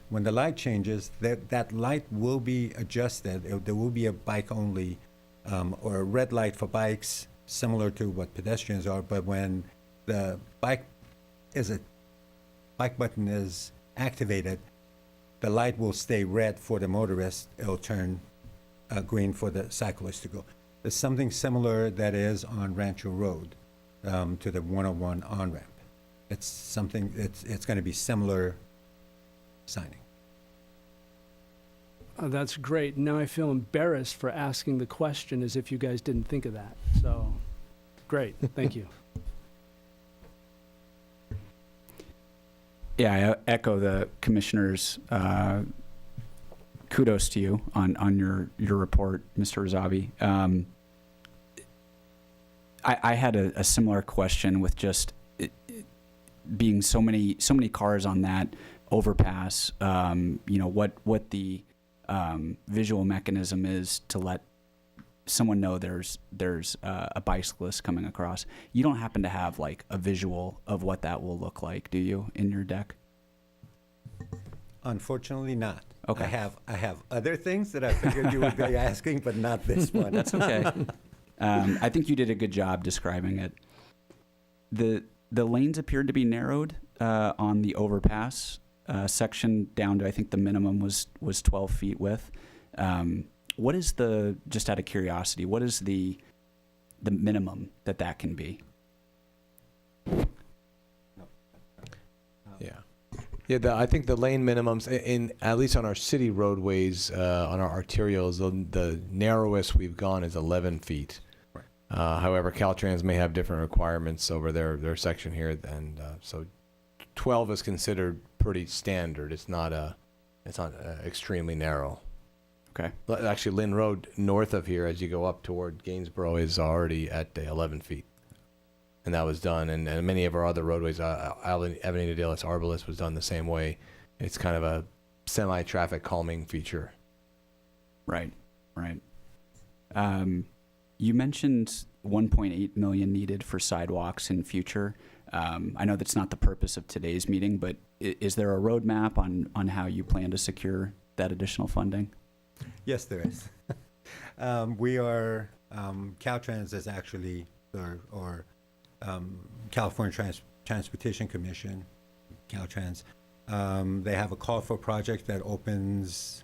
When the light changes, that light will be adjusted. There will be a bike-only or a red light for bikes, similar to what pedestrians are. But when the bike button is activated, the light will stay red for the motorist. It'll turn green for the cyclist to go. There's something similar that is on Rancho Road to the 101 on-ramp. It's something. It's going to be similar signing. Oh, that's great. Now I feel embarrassed for asking the question as if you guys didn't think of that. So, great. Thank you. Yeah, I echo the commissioner's kudos to you on your report, Mr. Razavi. I had a similar question with just being so many cars on that overpass. What the visual mechanism is to let someone know there's a bicyclist coming across. You don't happen to have like a visual of what that will look like, do you, in your deck? Unfortunately, not. Okay. I have other things that I figured you would be asking, but not this one. That's okay. I think you did a good job describing it. The lanes appeared to be narrowed on the overpass section down to, I think the minimum was 12 feet width. What is just out of curiosity, what is the minimum that can be? Yeah, I think the lane minimums, in at least on our city roadways, on our arterials, the narrowest we've gone is 11 feet. Right. However, Caltrans may have different requirements over their section here, and so 12 is considered pretty standard. It's not extremely narrow. Okay. Actually, Lynn Road north of here, as you go up toward Gainsborough, is already at 11 feet. And that was done. And many of our other roadways, Avenida de los Arboles was done the same way. It's kind of a semi-traffic calming feature. Right. You mentioned 1.8 million needed for sidewalks in future. I know that's not the purpose of today's meeting, but is there a roadmap on how you plan to secure that additional funding? Yes, there is. We are, Caltrans is actually, or California Transportation Commission, Caltrans, they have a call for project that opens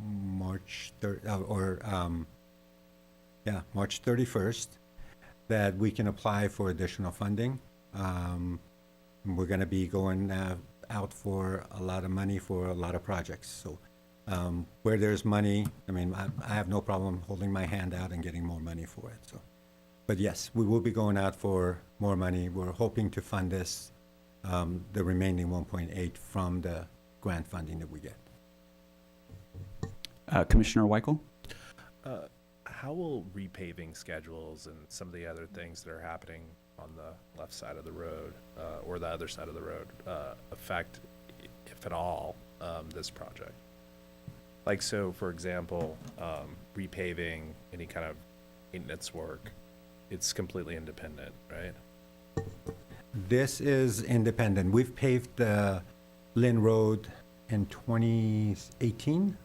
March 31st, that we can apply for additional funding. We're going to be going out for a lot of money for a lot of projects. So where there's money, I mean, I have no problem holding my hand out and getting more money for it. So, but yes, we will be going out for more money. We're hoping to fund this, the remaining 1.8 from the grant funding that we get. Commissioner Weichel? How will repaving schedules and some of the other things that are happening on the left side of the road or the other side of the road affect, if at all, this project? Like, so, for example, repaving, any kind of maintenance work, it's completely independent, right? This is independent. We've paved the Lynn Road in 2018,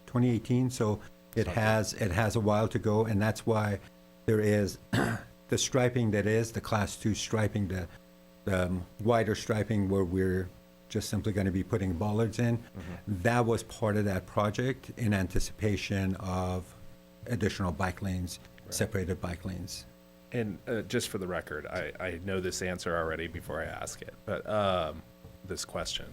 2018. So it has a while to go, and that's why there is the striping that is the Class 2 striping, the wider striping where we're just simply going to be putting bollards in. That was part of that project in anticipation of additional bike lanes, separated bike lanes. And just for the record, I know this answer already before I ask it, but this question.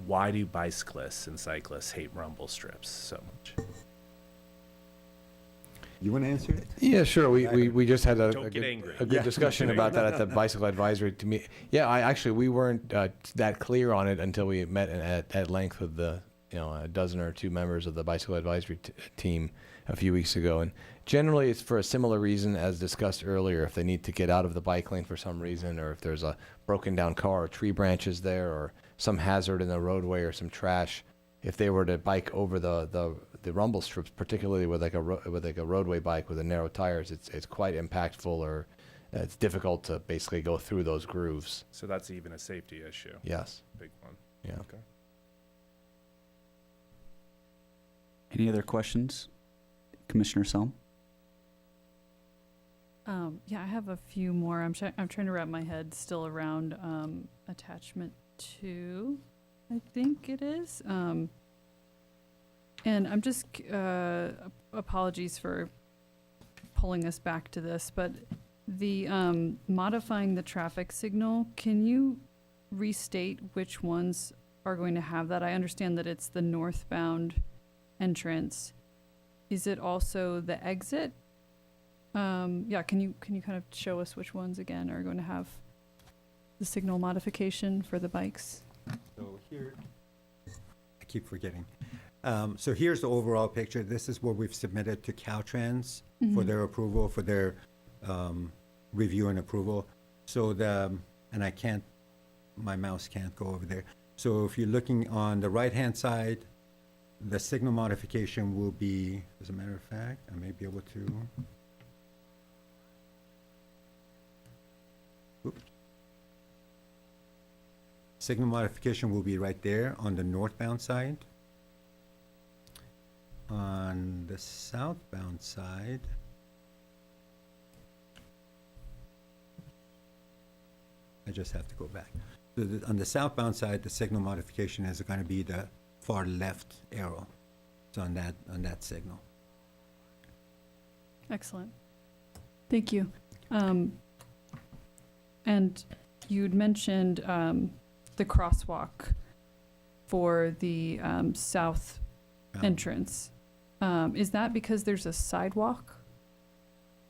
Why do bicyclists and cyclists hate rumble strips so much? You want to answer it? Yeah, sure. We just had a Don't get angry. good discussion about that at the Bicycle Advisory to me. Yeah, we weren't that clear on it until we met at length with the a dozen or two members of the Bicycle Advisory team a few weeks ago. And generally, it's for a similar reason as discussed earlier. If they need to get out of the bike lane for some reason, or if there's a broken down car or tree branches there, or some hazard in the roadway or some trash, if they were to bike over the rumble strips, particularly with like a roadway bike with the narrow tires, it's quite impactful, or it's difficult to basically go through those grooves. So that's even a safety issue. Yes. Big one. Yeah. Okay. Any other questions? Commissioner Selm? Yeah, I have a few more. I'm trying to wrap my head still around attachment 2, I think it is. And I'm just, apologies for pulling us back to this, but the modifying the traffic signal, can you restate which ones are going to have that? I understand that it's the northbound entrance. Is it also the exit? Yeah, can you kind of show us which ones again are going to have the signal modification for the bikes? So here, I keep forgetting. So here's the overall picture. This is what we've submitted to Caltrans for their approval, for their review and approval. So and my mouse can't go over there. So if you're looking on the right-hand side, the signal modification will be, as a matter of fact, I may be able to. Oops. Signal modification will be right there on the northbound side. On the southbound side, I just have to go back. So on the southbound side, the signal modification is going to be the far left arrow. So on that signal. Excellent. Thank you. And you'd mentioned the crosswalk for the south entrance. Is that because there's a sidewalk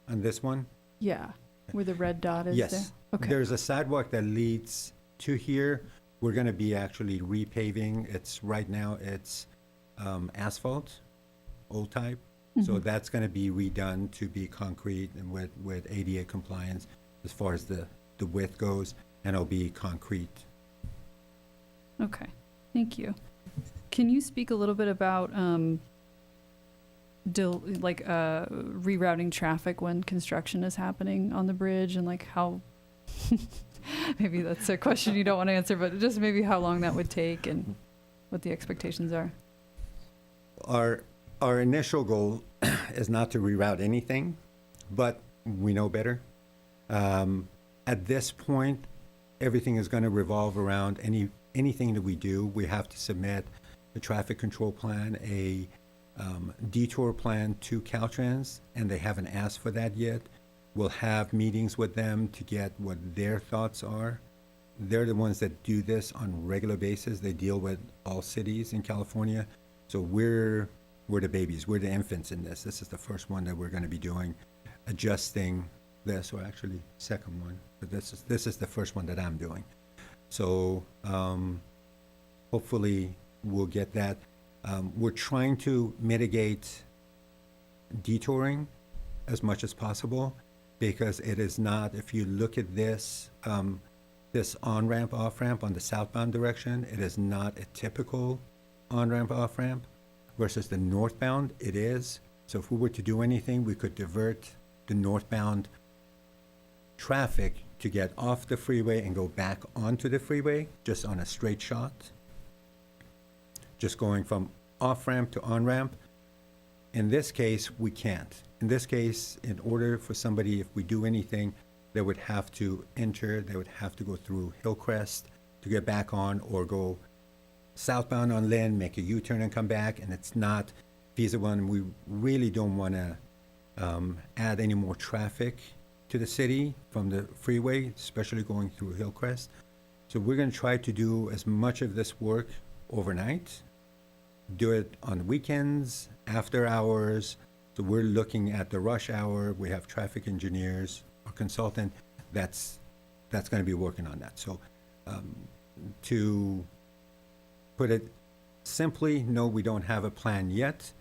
on this one. Yeah, where the red dot is Yes. there? Okay. There's a sidewalk that leads to here. We're going to be actually repaving. Right now it's asphalt, old type. So Mhm. that's going to be redone to be concrete and with ADA compliance as far as the width goes, and it'll be concrete. Okay, thank you. Can you speak a little bit about rerouting traffic when construction is happening on the bridge, and like how maybe that's a question you don't want to answer, but just maybe how long that would take and what the expectations are? Our initial goal is not to reroute anything, but we know better. At this point, everything is going to revolve around anything that we do. We have to submit a traffic control plan, a detour plan to Caltrans, and they haven't asked for that yet. We'll have meetings with them to get what their thoughts are. They're the ones that do this on a regular basis. They deal with all cities in California. So we're the babies, we're the infants in this. This is the first one that we're going to be doing, adjusting this, or actually second one, but this is the first one that I'm doing. So hopefully we'll get that. We're trying to mitigate detouring as much as possible, because it is not, if you look at this, this on-ramp, off-ramp on the southbound direction, it is not a typical on-ramp, off-ramp, versus the northbound, it is. So if we were to do anything, we could divert the northbound traffic to get off the freeway and go back onto the freeway, just on a straight shot. Just going from off-ramp to on-ramp. In this case, we can't. In this case, in order for somebody, if we do anything, they would have to enter, they would have to go through Hillcrest to get back on, or go southbound on Lynn, make a U-turn and come back, and it's not feasible, and we really don't want to add any more traffic to the city from the freeway, especially going through Hillcrest. So we're going to try to do as much of this work overnight, do it on weekends, after hours. So we're looking at the rush hour. We have traffic engineers, a consultant that's going to be working on that. So to put it simply, no, we don't have a plan yet,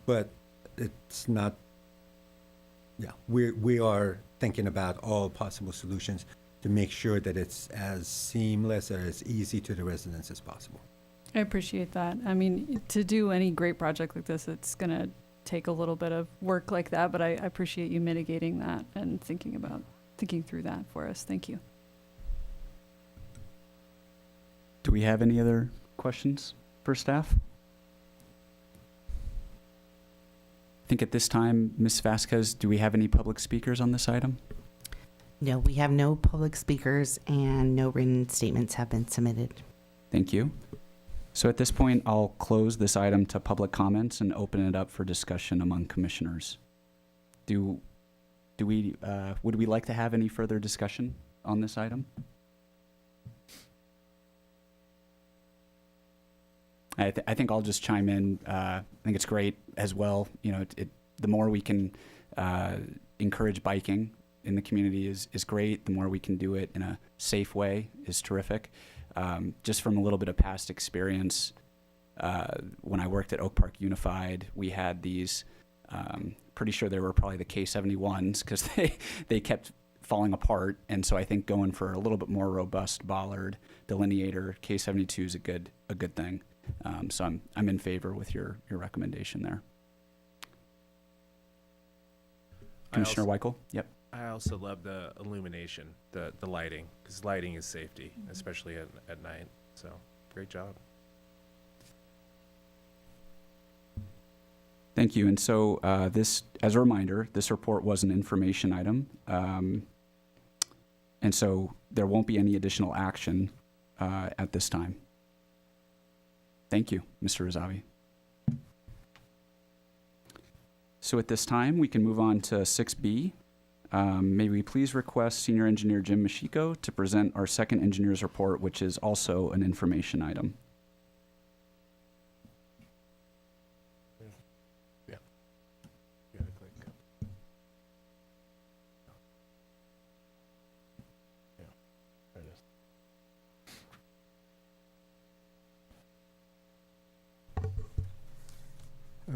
but it's not, yeah, we are thinking about all possible solutions to make sure that it's as seamless or as easy to the residents as possible. I appreciate that. I mean, to do any great project like this, it's going to take a little bit of work like that, but I appreciate you mitigating that and thinking through that for us. Thank you. Do we have any other questions for staff? I think at this time, Ms. Vasquez, do we have any public speakers on this item? No, we have no public speakers and no written statements have been submitted. Thank you. So at this point, I'll close this item to public comments and open it up for discussion among commissioners. Would we like to have any further discussion on this item? I think I'll just chime in. I think it's great as well. You know, the more we can encourage biking in the community is great. The more we can do it in a safe way is terrific. Just from a little bit of past experience, when I worked at Oak Park Unified, we had these, pretty sure they were probably the K71s, because they kept falling apart. And so I think going for a little bit more robust bollard delineator, K72 is a good thing. So I'm in favor with your recommendation there. Commissioner Weichel? Yep. I also love the illumination, the lighting, because lighting is safety, especially at night. So great job. Thank you. And so this, as a reminder, this report was an information item. And so there won't be any additional action at this time. Thank you, Mr. Razavi. So at this time, we can move on to 6B. May we please request Senior Engineer Jim Mashiko to present our second engineer's report, which is also an information item.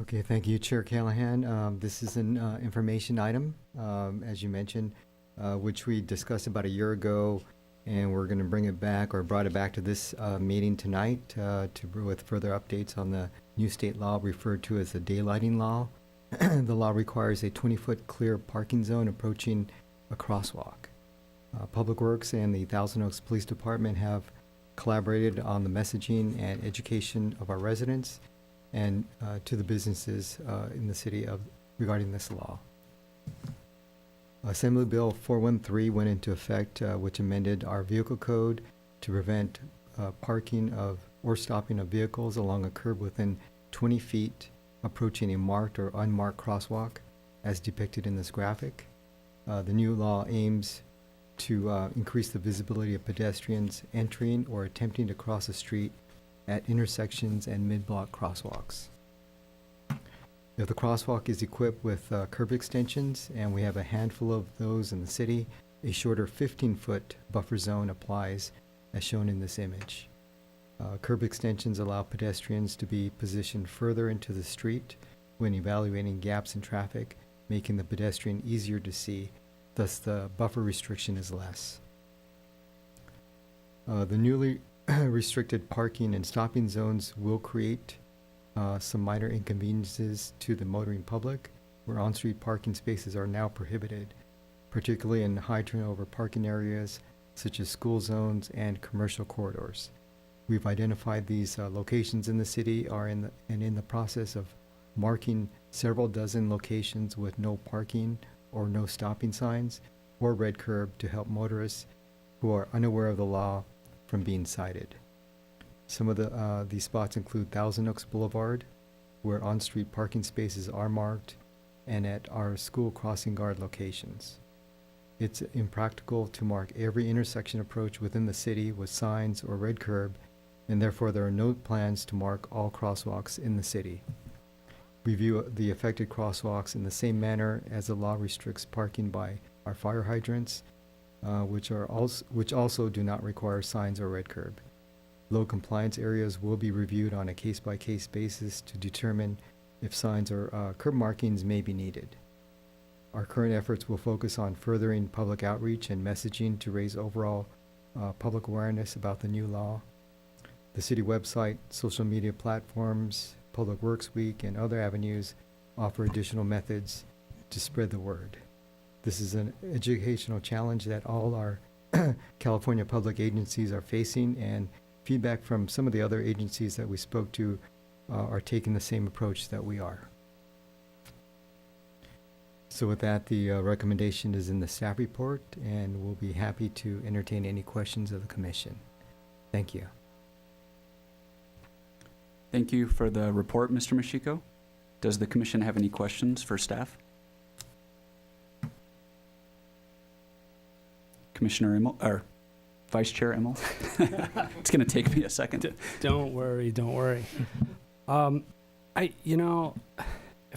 Okay, thank you, Chair Callahan. This is an information item, as you mentioned, which we discussed about a year ago, and we're going to bring it back, or brought it back to this meeting tonight with further updates on the new state law referred to as the daylighting law. The law requires a 20-foot clear parking zone approaching a crosswalk. Public Works and the Thousand Oaks Police Department have collaborated on the messaging and education of our residents and to the businesses in the city regarding this law. Assembly Bill 413 went into effect, which amended our vehicle code to prevent parking of or stopping of vehicles along a curb within 20 feet approaching a marked or unmarked crosswalk, as depicted in this graphic. The new law aims to increase the visibility of pedestrians entering or attempting to cross a street at intersections and mid-block crosswalks. If the crosswalk is equipped with curb extensions, and we have a handful of those in the city, a shorter 15-foot buffer zone applies, as shown in this image. Curb extensions allow pedestrians to be positioned further into the street when evaluating gaps in traffic, making the pedestrian easier to see. Thus, the buffer restriction is less. The newly restricted parking and stopping zones will create some minor inconveniences to the motoring public, where on-street parking spaces are now prohibited, particularly in high turnover parking areas such as school zones and commercial corridors. We've identified these locations in the city and in the process of marking several dozen locations with no parking or no stopping signs or red curb to help motorists who are unaware of the law from being cited. Some of these spots include Thousand Oaks Boulevard, where on-street parking spaces are marked, and at our school crossing guard locations. It's impractical to mark every intersection approach within the city with signs or red curb, and therefore there are no plans to mark all crosswalks in the city. We view the affected crosswalks in the same manner as the law restricts parking by our fire hydrants, which also do not require signs or red curb. Low compliance areas will be reviewed on a case-by-case basis to determine if signs or curb markings may be needed. Our current efforts will focus on furthering public outreach and messaging to raise overall public awareness about the new law. The city website, social media platforms, Public Works Week, and other avenues offer additional methods to spread the word. This is an educational challenge that all our California public agencies are facing, and feedback from some of the other agencies that we spoke to are taking the same approach that we are. So with that, the recommendation is in the staff report, and we'll be happy to entertain any questions of the commission. Thank you. Thank you for the report, Mr. Machiko. Does the commission have any questions for staff? Commissioner Immel, or Vice Chair Immel? It's going to take me a second. Don't worry. If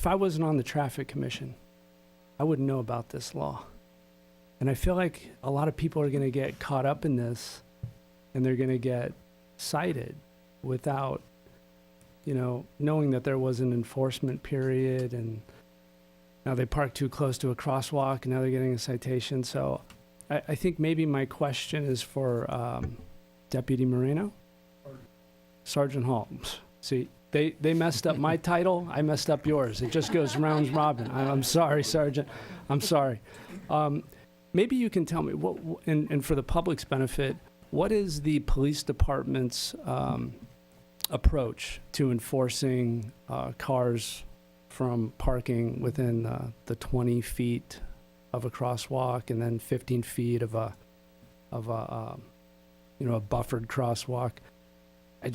I wasn't on the traffic commission, I wouldn't know about this law. And I feel like a lot of people are going to get caught up in this, and they're going to get cited without, knowing that there was an enforcement period, and now they parked too close to a crosswalk, and now they're getting a citation. So I think maybe my question is for Deputy Moreno? Sergeant Hall. See, they messed up my title. I messed up yours. It just goes round robin. I'm sorry, Sergeant. I'm sorry. Maybe you can tell me, and for the public's benefit, what is the police department's approach to enforcing cars from parking within the 20 feet of a crosswalk and then 15 feet of a buffered crosswalk? I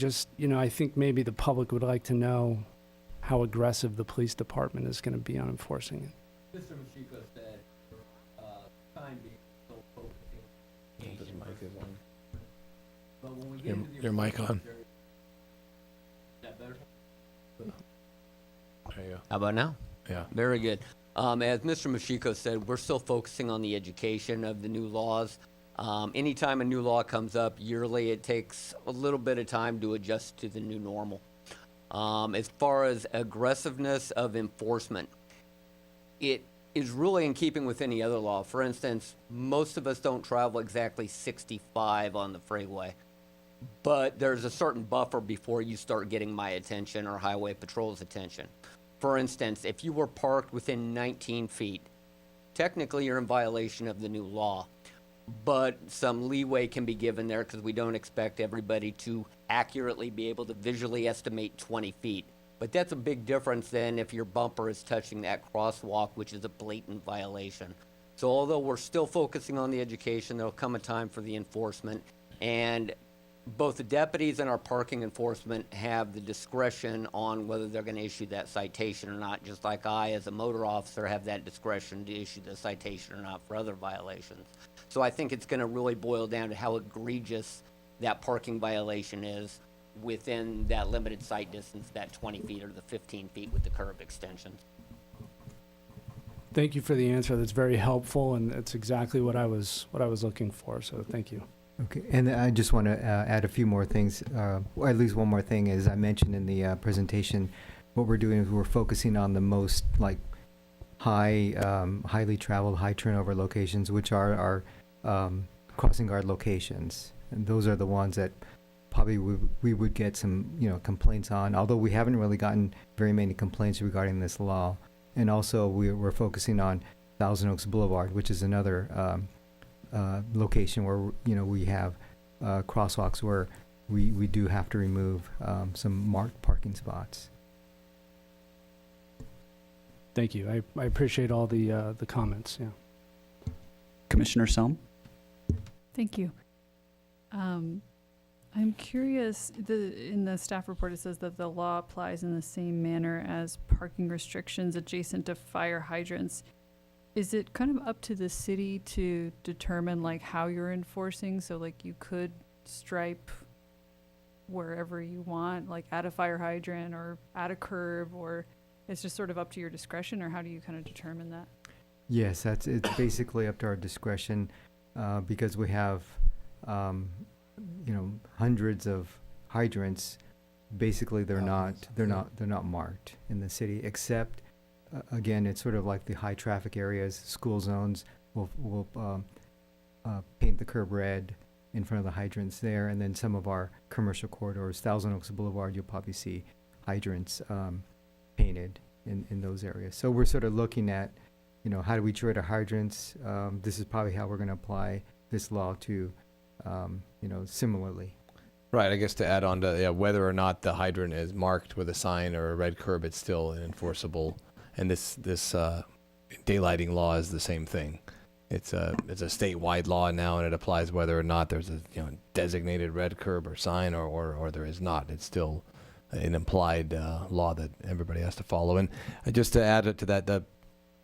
think maybe the public would like to know how aggressive the police department is going to be on enforcing it. Mr. Machiko said, time being so focusing. But when we get into the Your mic on. Is that better? There you go. How about now? Yeah. Very good. As Mr. Machiko said, we're still focusing on the education of the new laws. Anytime a new law comes up yearly, it takes a little bit of time to adjust to the new normal. As far as aggressiveness of enforcement, it is really in keeping with any other law. For instance, most of us don't travel exactly 65 on the freeway, but there's a certain buffer before you start getting my attention or highway patrol's attention. For instance, if you were parked within 19 feet, technically you're in violation of the new law, but some leeway can be given there because we don't expect everybody to accurately be able to visually estimate 20 feet. But that's a big difference than if your bumper is touching that crosswalk, which is a blatant violation. So although we're still focusing on the education, there'll come a time for the enforcement. And both the deputies and our parking enforcement have the discretion on whether they're going to issue that citation or not, just like I, as a motor officer, have that discretion to issue the citation or not for other violations. So I think it's going to really boil down to how egregious that parking violation is within that limited sight distance, that 20 feet or the 15 feet with the curb extensions. Thank you for the answer. That's very helpful, and that's exactly what I was looking for. So thank you. Okay, and I just want to add a few more things, or at least one more thing. As I mentioned in the presentation, what we're doing is we're focusing on the most highly traveled, high turnover locations, which are our crossing guard locations, and those are the ones that probably we would get some complaints on. Although we haven't really gotten very many complaints regarding this law, and also we're focusing on Thousand Oaks Boulevard, which is another location where we have crosswalks where we do have to remove some marked parking spots. Thank you. I appreciate all the comments. Yeah. Commissioner Selm? Thank you. I'm curious, in the staff report it says that the law applies in the same manner as parking restrictions adjacent to fire hydrants. Is it kind of up to the city to determine how you're enforcing? So you could stripe wherever you want, at a fire hydrant or at a curb, or it's just sort of up to your discretion, or how do you kind of determine that? Yes, it's basically up to our discretion because we have hundreds of hydrants. Basically, they're not marked in the city, except again, it's sort of like the high traffic areas, school zones. We'll paint the curb red in front of the hydrants there, and then some of our commercial corridors, Thousand Oaks Boulevard, you'll probably see hydrants painted in those areas. So we're sort of looking at, how do we treat our hydrants? This is probably how we're going to apply this law to, similarly. Right. I guess to add on to whether or not the hydrant is marked with a sign or a red curb, it's still enforceable. And this daylighting law is the same thing. It's a statewide law now, and it applies whether or not there's a designated red curb or sign or there is not. It's still an implied law that everybody has to follow. And just to add to that,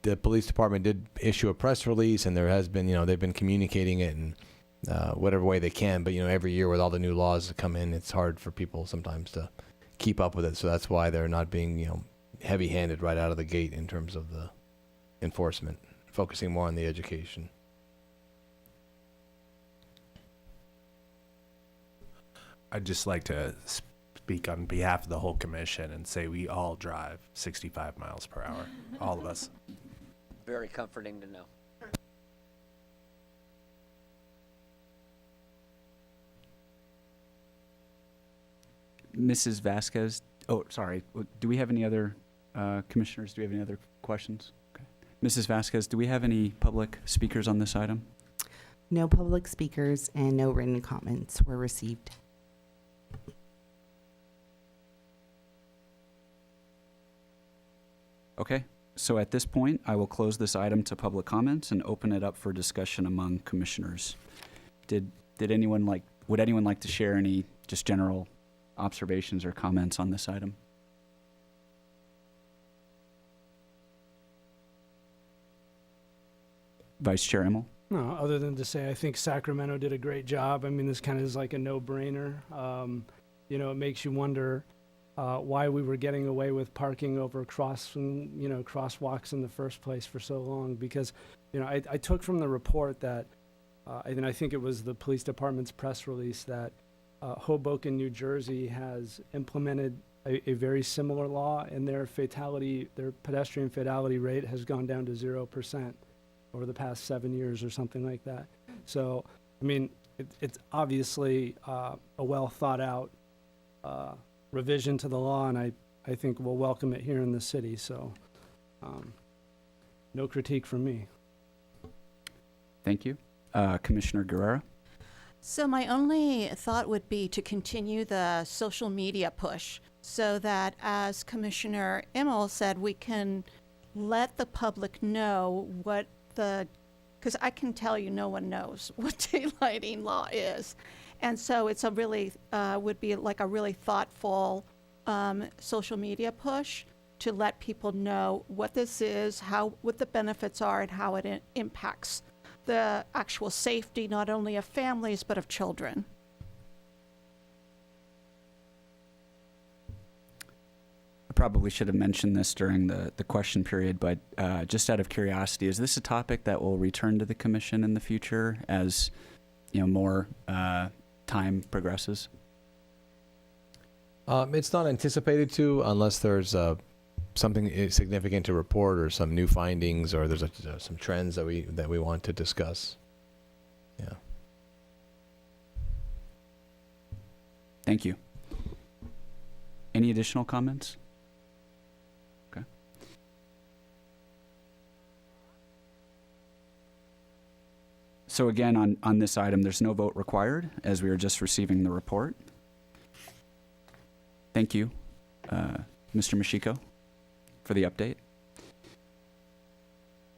the police department did issue a press release, and there has been they've been communicating it in whatever way they can. But every year with all the new laws that come in, it's hard for people sometimes to keep up with it. So that's why they're not being heavy-handed right out of the gate in terms of the enforcement, focusing more on the education. I'd just like to speak on behalf of the whole commission and say we all drive 65 miles per hour, all of us. Very comforting to know. Mrs. Vasquez, do we have any other commissioners, do we have any other questions? Okay. Mrs. Vasquez, do we have any public speakers on this item? No public speakers and no written comments were received. Okay, so at this point, I will close this item to public comments and open it up for discussion among commissioners. Would anyone like to share any just general observations or comments on this item? Vice Chair Emmel? No, other than to say I think Sacramento did a great job. I mean, this kind of is like a no-brainer. It makes you wonder why we were getting away with parking over crosswalks in the first place for so long. Because, I took from the report that, and I think it was the police department's press release, that Hoboken, New Jersey has implemented a very similar law, and their pedestrian fatality rate has gone down to 0% over the past 7 years or something like that. So, I mean, it's obviously a well thought out revision to the law, and I think we'll welcome it here in the city. So, no critique from me. Thank you. Commissioner Guerrero? So my only thought would be to continue the social media push so that, as Commissioner Immel said, we can let the public know what because I can tell you no one knows what daylighting law is. And so it's would be like a really thoughtful social media push to let people know what this is, what the benefits are, and how it impacts the actual safety, not only of families, but of children. I probably should have mentioned this during the question period, but just out of curiosity, is this a topic that will return to the commission in the future as more time progresses? It's not anticipated to, unless there's something significant to report or some new findings, or there's some trends that we want to discuss. Yeah. Thank you. Any additional comments? Okay. So again, on this item, there's no vote required, as we are just receiving the report. Thank you, Mr. Mashiko, for the update.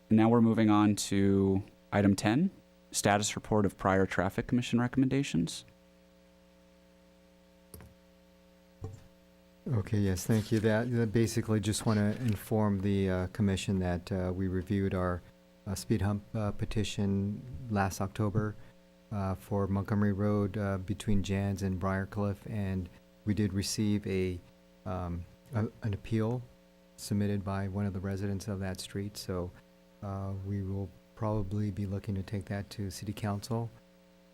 And now we're moving on to item 10, status report of prior traffic commission recommendations. Okay, yes, thank you. That basically just want to inform the commission that we reviewed our speed hump petition last October for Montgomery Road between Jans and Briarcliff, and we did receive an appeal submitted by one of the residents of that street. So we will probably be looking to take that to City Council.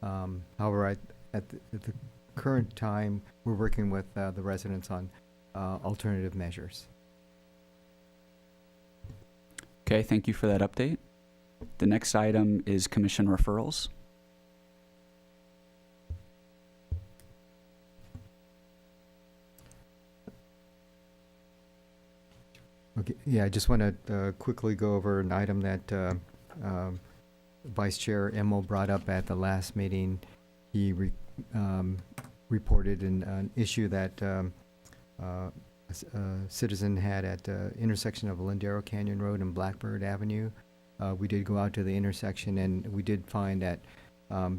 However, at the current time, we're working with the residents on alternative measures. Okay, thank you for that update. The next item is commission referrals. Okay, yeah, I just want to quickly go over an item that Vice Chair Immel brought up at the last meeting. He reported an issue that a citizen had at the intersection of Lindero Canyon Road and Blackbird Avenue. We did go out to the intersection, and we did find that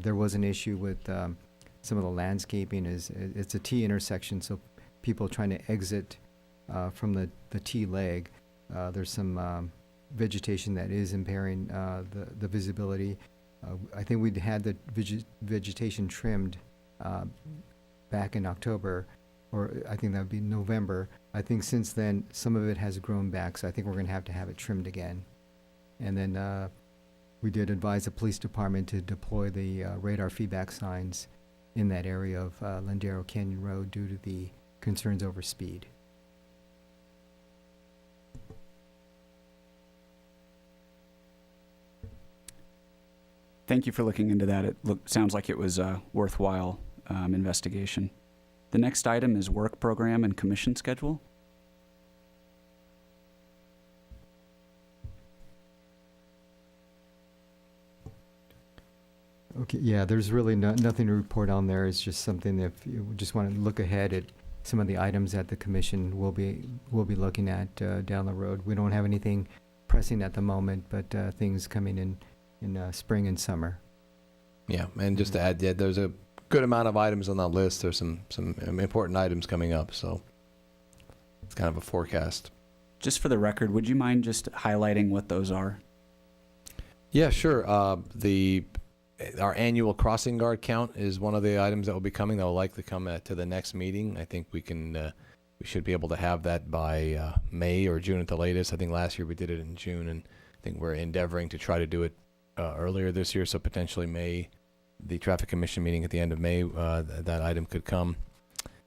there was an issue with some of the landscaping. It's a T intersection, so people trying to exit from the T leg, there's some vegetation that is impairing the visibility. I think we'd had the vegetation trimmed back in October, or I think that would be November. I think since then some of it has grown back, so I think we're going to have it trimmed again. And then we did advise the police department to deploy the radar feedback signs in that area of Lindero Canyon Road due to the concerns over speed. Thank you for looking into that. It sounds like it was a worthwhile investigation. The next item is work program and commission schedule. Okay, yeah, there's really nothing to report on there. It's just something that if you just want to look ahead at some of the items that the commission will be looking at down the road. We don't have anything pressing at the moment, but things coming in spring and summer. Yeah, and just to add, there's a good amount of items on that list. There's some important items coming up, so it's kind of a forecast. Just for the record, would you mind just highlighting what those are? Yeah, sure. Our annual crossing guard count is one of the items that will be coming. That will likely come to the next meeting. I think we should be able to have that by May or June at the latest. I think last year we did it in June, and I think we're endeavoring to try to do it earlier this year. So potentially May, the traffic commission meeting at the end of May, that item could come.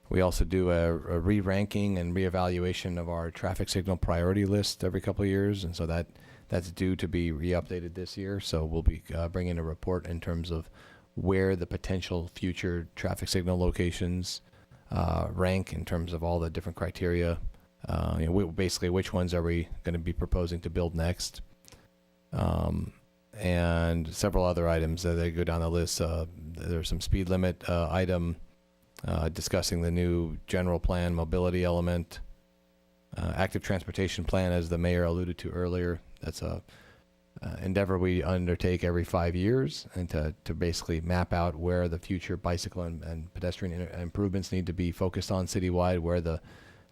We also do a re-ranking and reevaluation of our traffic signal priority list every couple of years, and so that's due to be re-updated this year. So we'll be bringing a report in terms of where the potential future traffic signal locations rank in terms of all the different criteria. Basically, which ones are we going to be proposing to build next? And several other items that go down the list. There's some speed limit item discussing the new general plan mobility element, active transportation plan, as the mayor alluded to earlier. That's a endeavor we undertake every 5 years, and to basically map out where the future bicycle and pedestrian improvements need to be focused on citywide, where the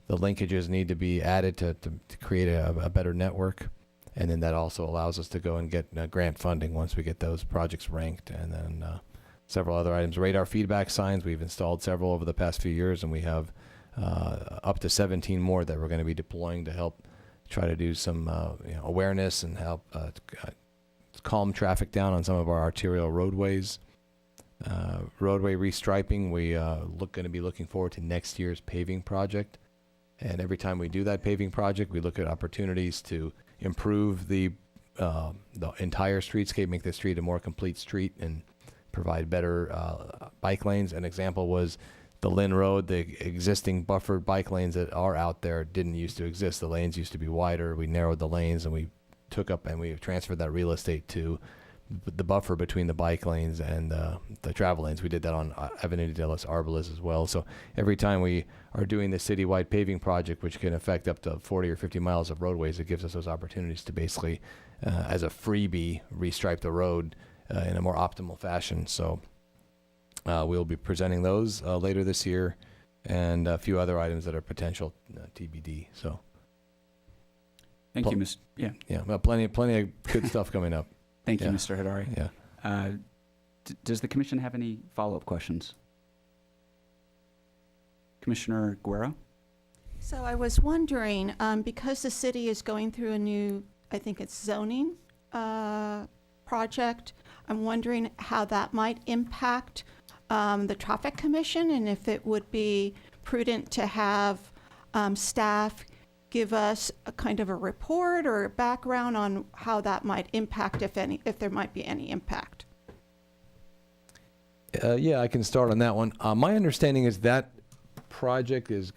linkages need to be added to create a better network. And then that also allows us to go and get grant funding once we get those projects ranked. And then several other items. Radar feedback signs, we've installed several over the past few years, and we have up to 17 more that we're going to be deploying to help try to do some awareness and help calm traffic down on some of our arterial roadways. Roadway restriping, we going to be looking forward to next year's paving project. And every time we do that paving project, we look at opportunities to improve the entire streetscape, make the street a more complete street, and provide better bike lanes. An example was the Lynn Road. The existing buffered bike lanes that are out there didn't used to exist. The lanes used to be wider. We narrowed the lanes, and we took up and we transferred that real estate to the buffer between the bike lanes and the travel lanes. We did that on Avenida de los Arboles as well. So every time we are doing the citywide paving project, which can affect up to 40 or 50 miles of roadways, it gives us those opportunities to basically, as a freebie, restripe the road in a more optimal fashion. So we'll be presenting those later this year, and a few other items that are potential TBD. So thank you, Mr. Yeah. Well, plenty of good stuff coming up. Thank you, Mr. Hidari. Yeah. Does the commission have any follow-up questions? Commissioner Guerra? So I was wondering, because the city is going through a new, I think it's zoning project, I'm wondering how that might impact the traffic commission, and if it would be prudent to have staff give us a kind of a report or a background on how that might impact, if there might be any impact. Yeah, I can start on that one. My understanding is that project is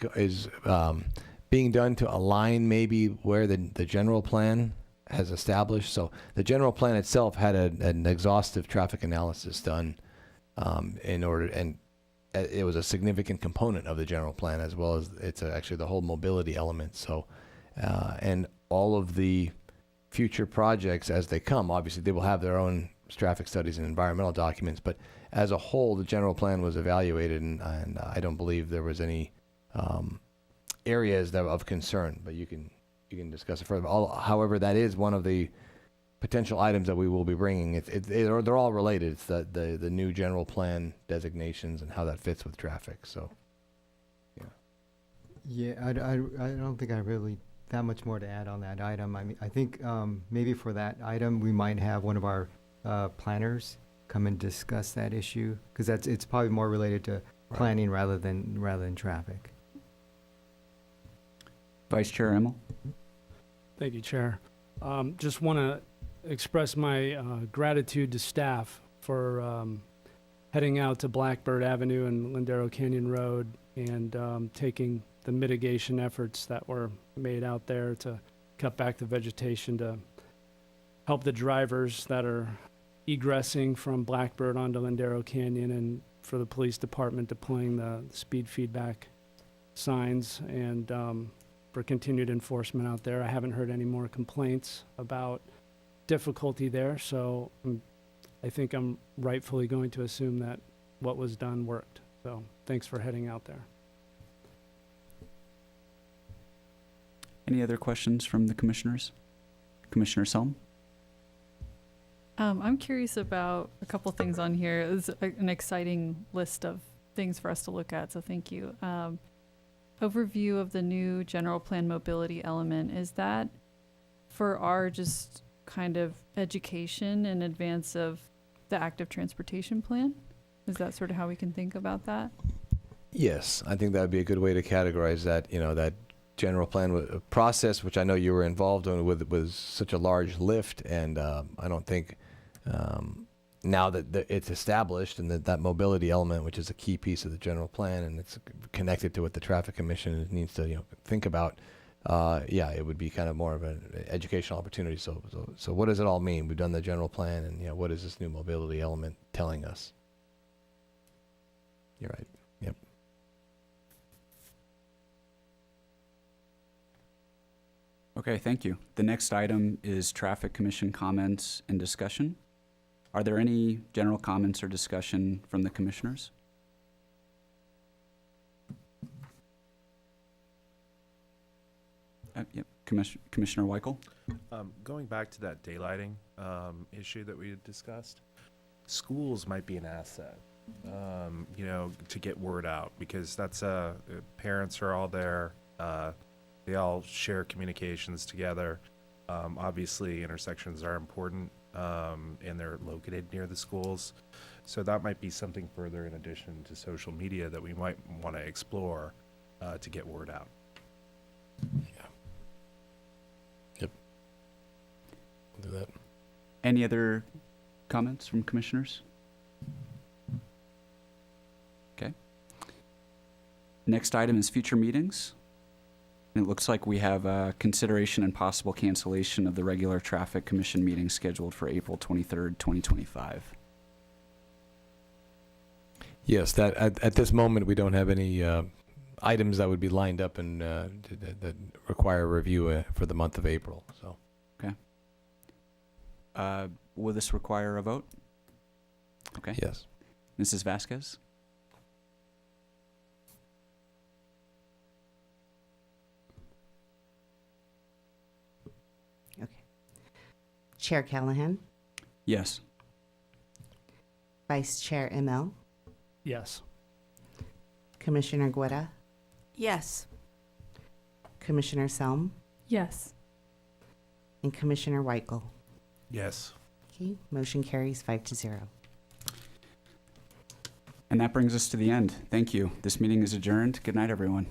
being done to align maybe where the general plan has established. So the general plan itself had an exhaustive traffic analysis done in order, and it was a significant component of the general plan, as well as it's actually the whole mobility element. So, and all of the future projects as they come, obviously they will have their own traffic studies and environmental documents, but as a whole, the general plan was evaluated, and I don't believe there was any areas that of concern, but you can discuss it further. However, that is one of the potential items that we will be bringing. They're all related. It's the new general plan designations and how that fits with traffic. So, Yeah, I don't think I really that much more to add on that item. I mean, I think maybe for that item we might have one of our planners come and discuss that issue, because it's probably more related to planning rather than traffic. Vice Chair Emmel? Thank you, Chair. Just want to express my gratitude to staff for heading out to Blackbird Avenue and Lindero Canyon Road and taking the mitigation efforts that were made out there to cut back the vegetation to help the drivers that are egressing from Blackbird onto Lindero Canyon, and for the police department deploying the speed feedback signs, and for continued enforcement out there. I haven't heard any more complaints about difficulty there, so I think I'm rightfully going to assume that what was done worked. So thanks for heading out there. Any other questions from the commissioners? Commissioner Selm? I'm curious about a couple things on here. It's an exciting list of things for us to look at, so thank you. Overview of the new general plan mobility element. Is that for our just kind of education in advance of the active transportation plan? Is that sort of how we can think about that? Yes, I think that would be a good way to categorize that, that general plan process, which I know you were involved in was such a large lift, and I don't think now that it's established and that mobility element, which is a key piece of the general plan, and it's connected to what the Traffic Commission needs to think about. It would be kind of more of an educational opportunity. So what does it all mean? We've done the general plan, and what is this new mobility element telling us? You're right. Yep. Okay, thank you. The next item is Traffic Commission comments and discussion. Are there any general comments or discussion from the commissioners? Yep, Commissioner Weichel. Going back to that daylighting issue that we had discussed, schools might be an asset, to get word out, because that's parents are all there. They all share communications together. Obviously, intersections are important, and they're located near the schools. So that might be something further in addition to social media that we might want to explore to get word out. Yeah. Yep. We'll do that. Any other comments from commissioners? Okay. Next item is future meetings. And it looks like we have consideration and possible cancellation of the regular Traffic Commission meeting scheduled for April 23rd, 2025. Yes, that at this moment we don't have any items that would be lined up and that require review for the month of April. So. Okay. Will this require a vote? Okay. Yes. Mrs. Vasquez? Chair Callahan, Yes. Vice Chair ML, Yes. Commissioner Guerra, Yes. Commissioner Selm, Yes. and Commissioner Weichel. Yes. Okay, motion carries 5-0. And that brings us to the end. Thank you. This meeting is adjourned. Good night, everyone.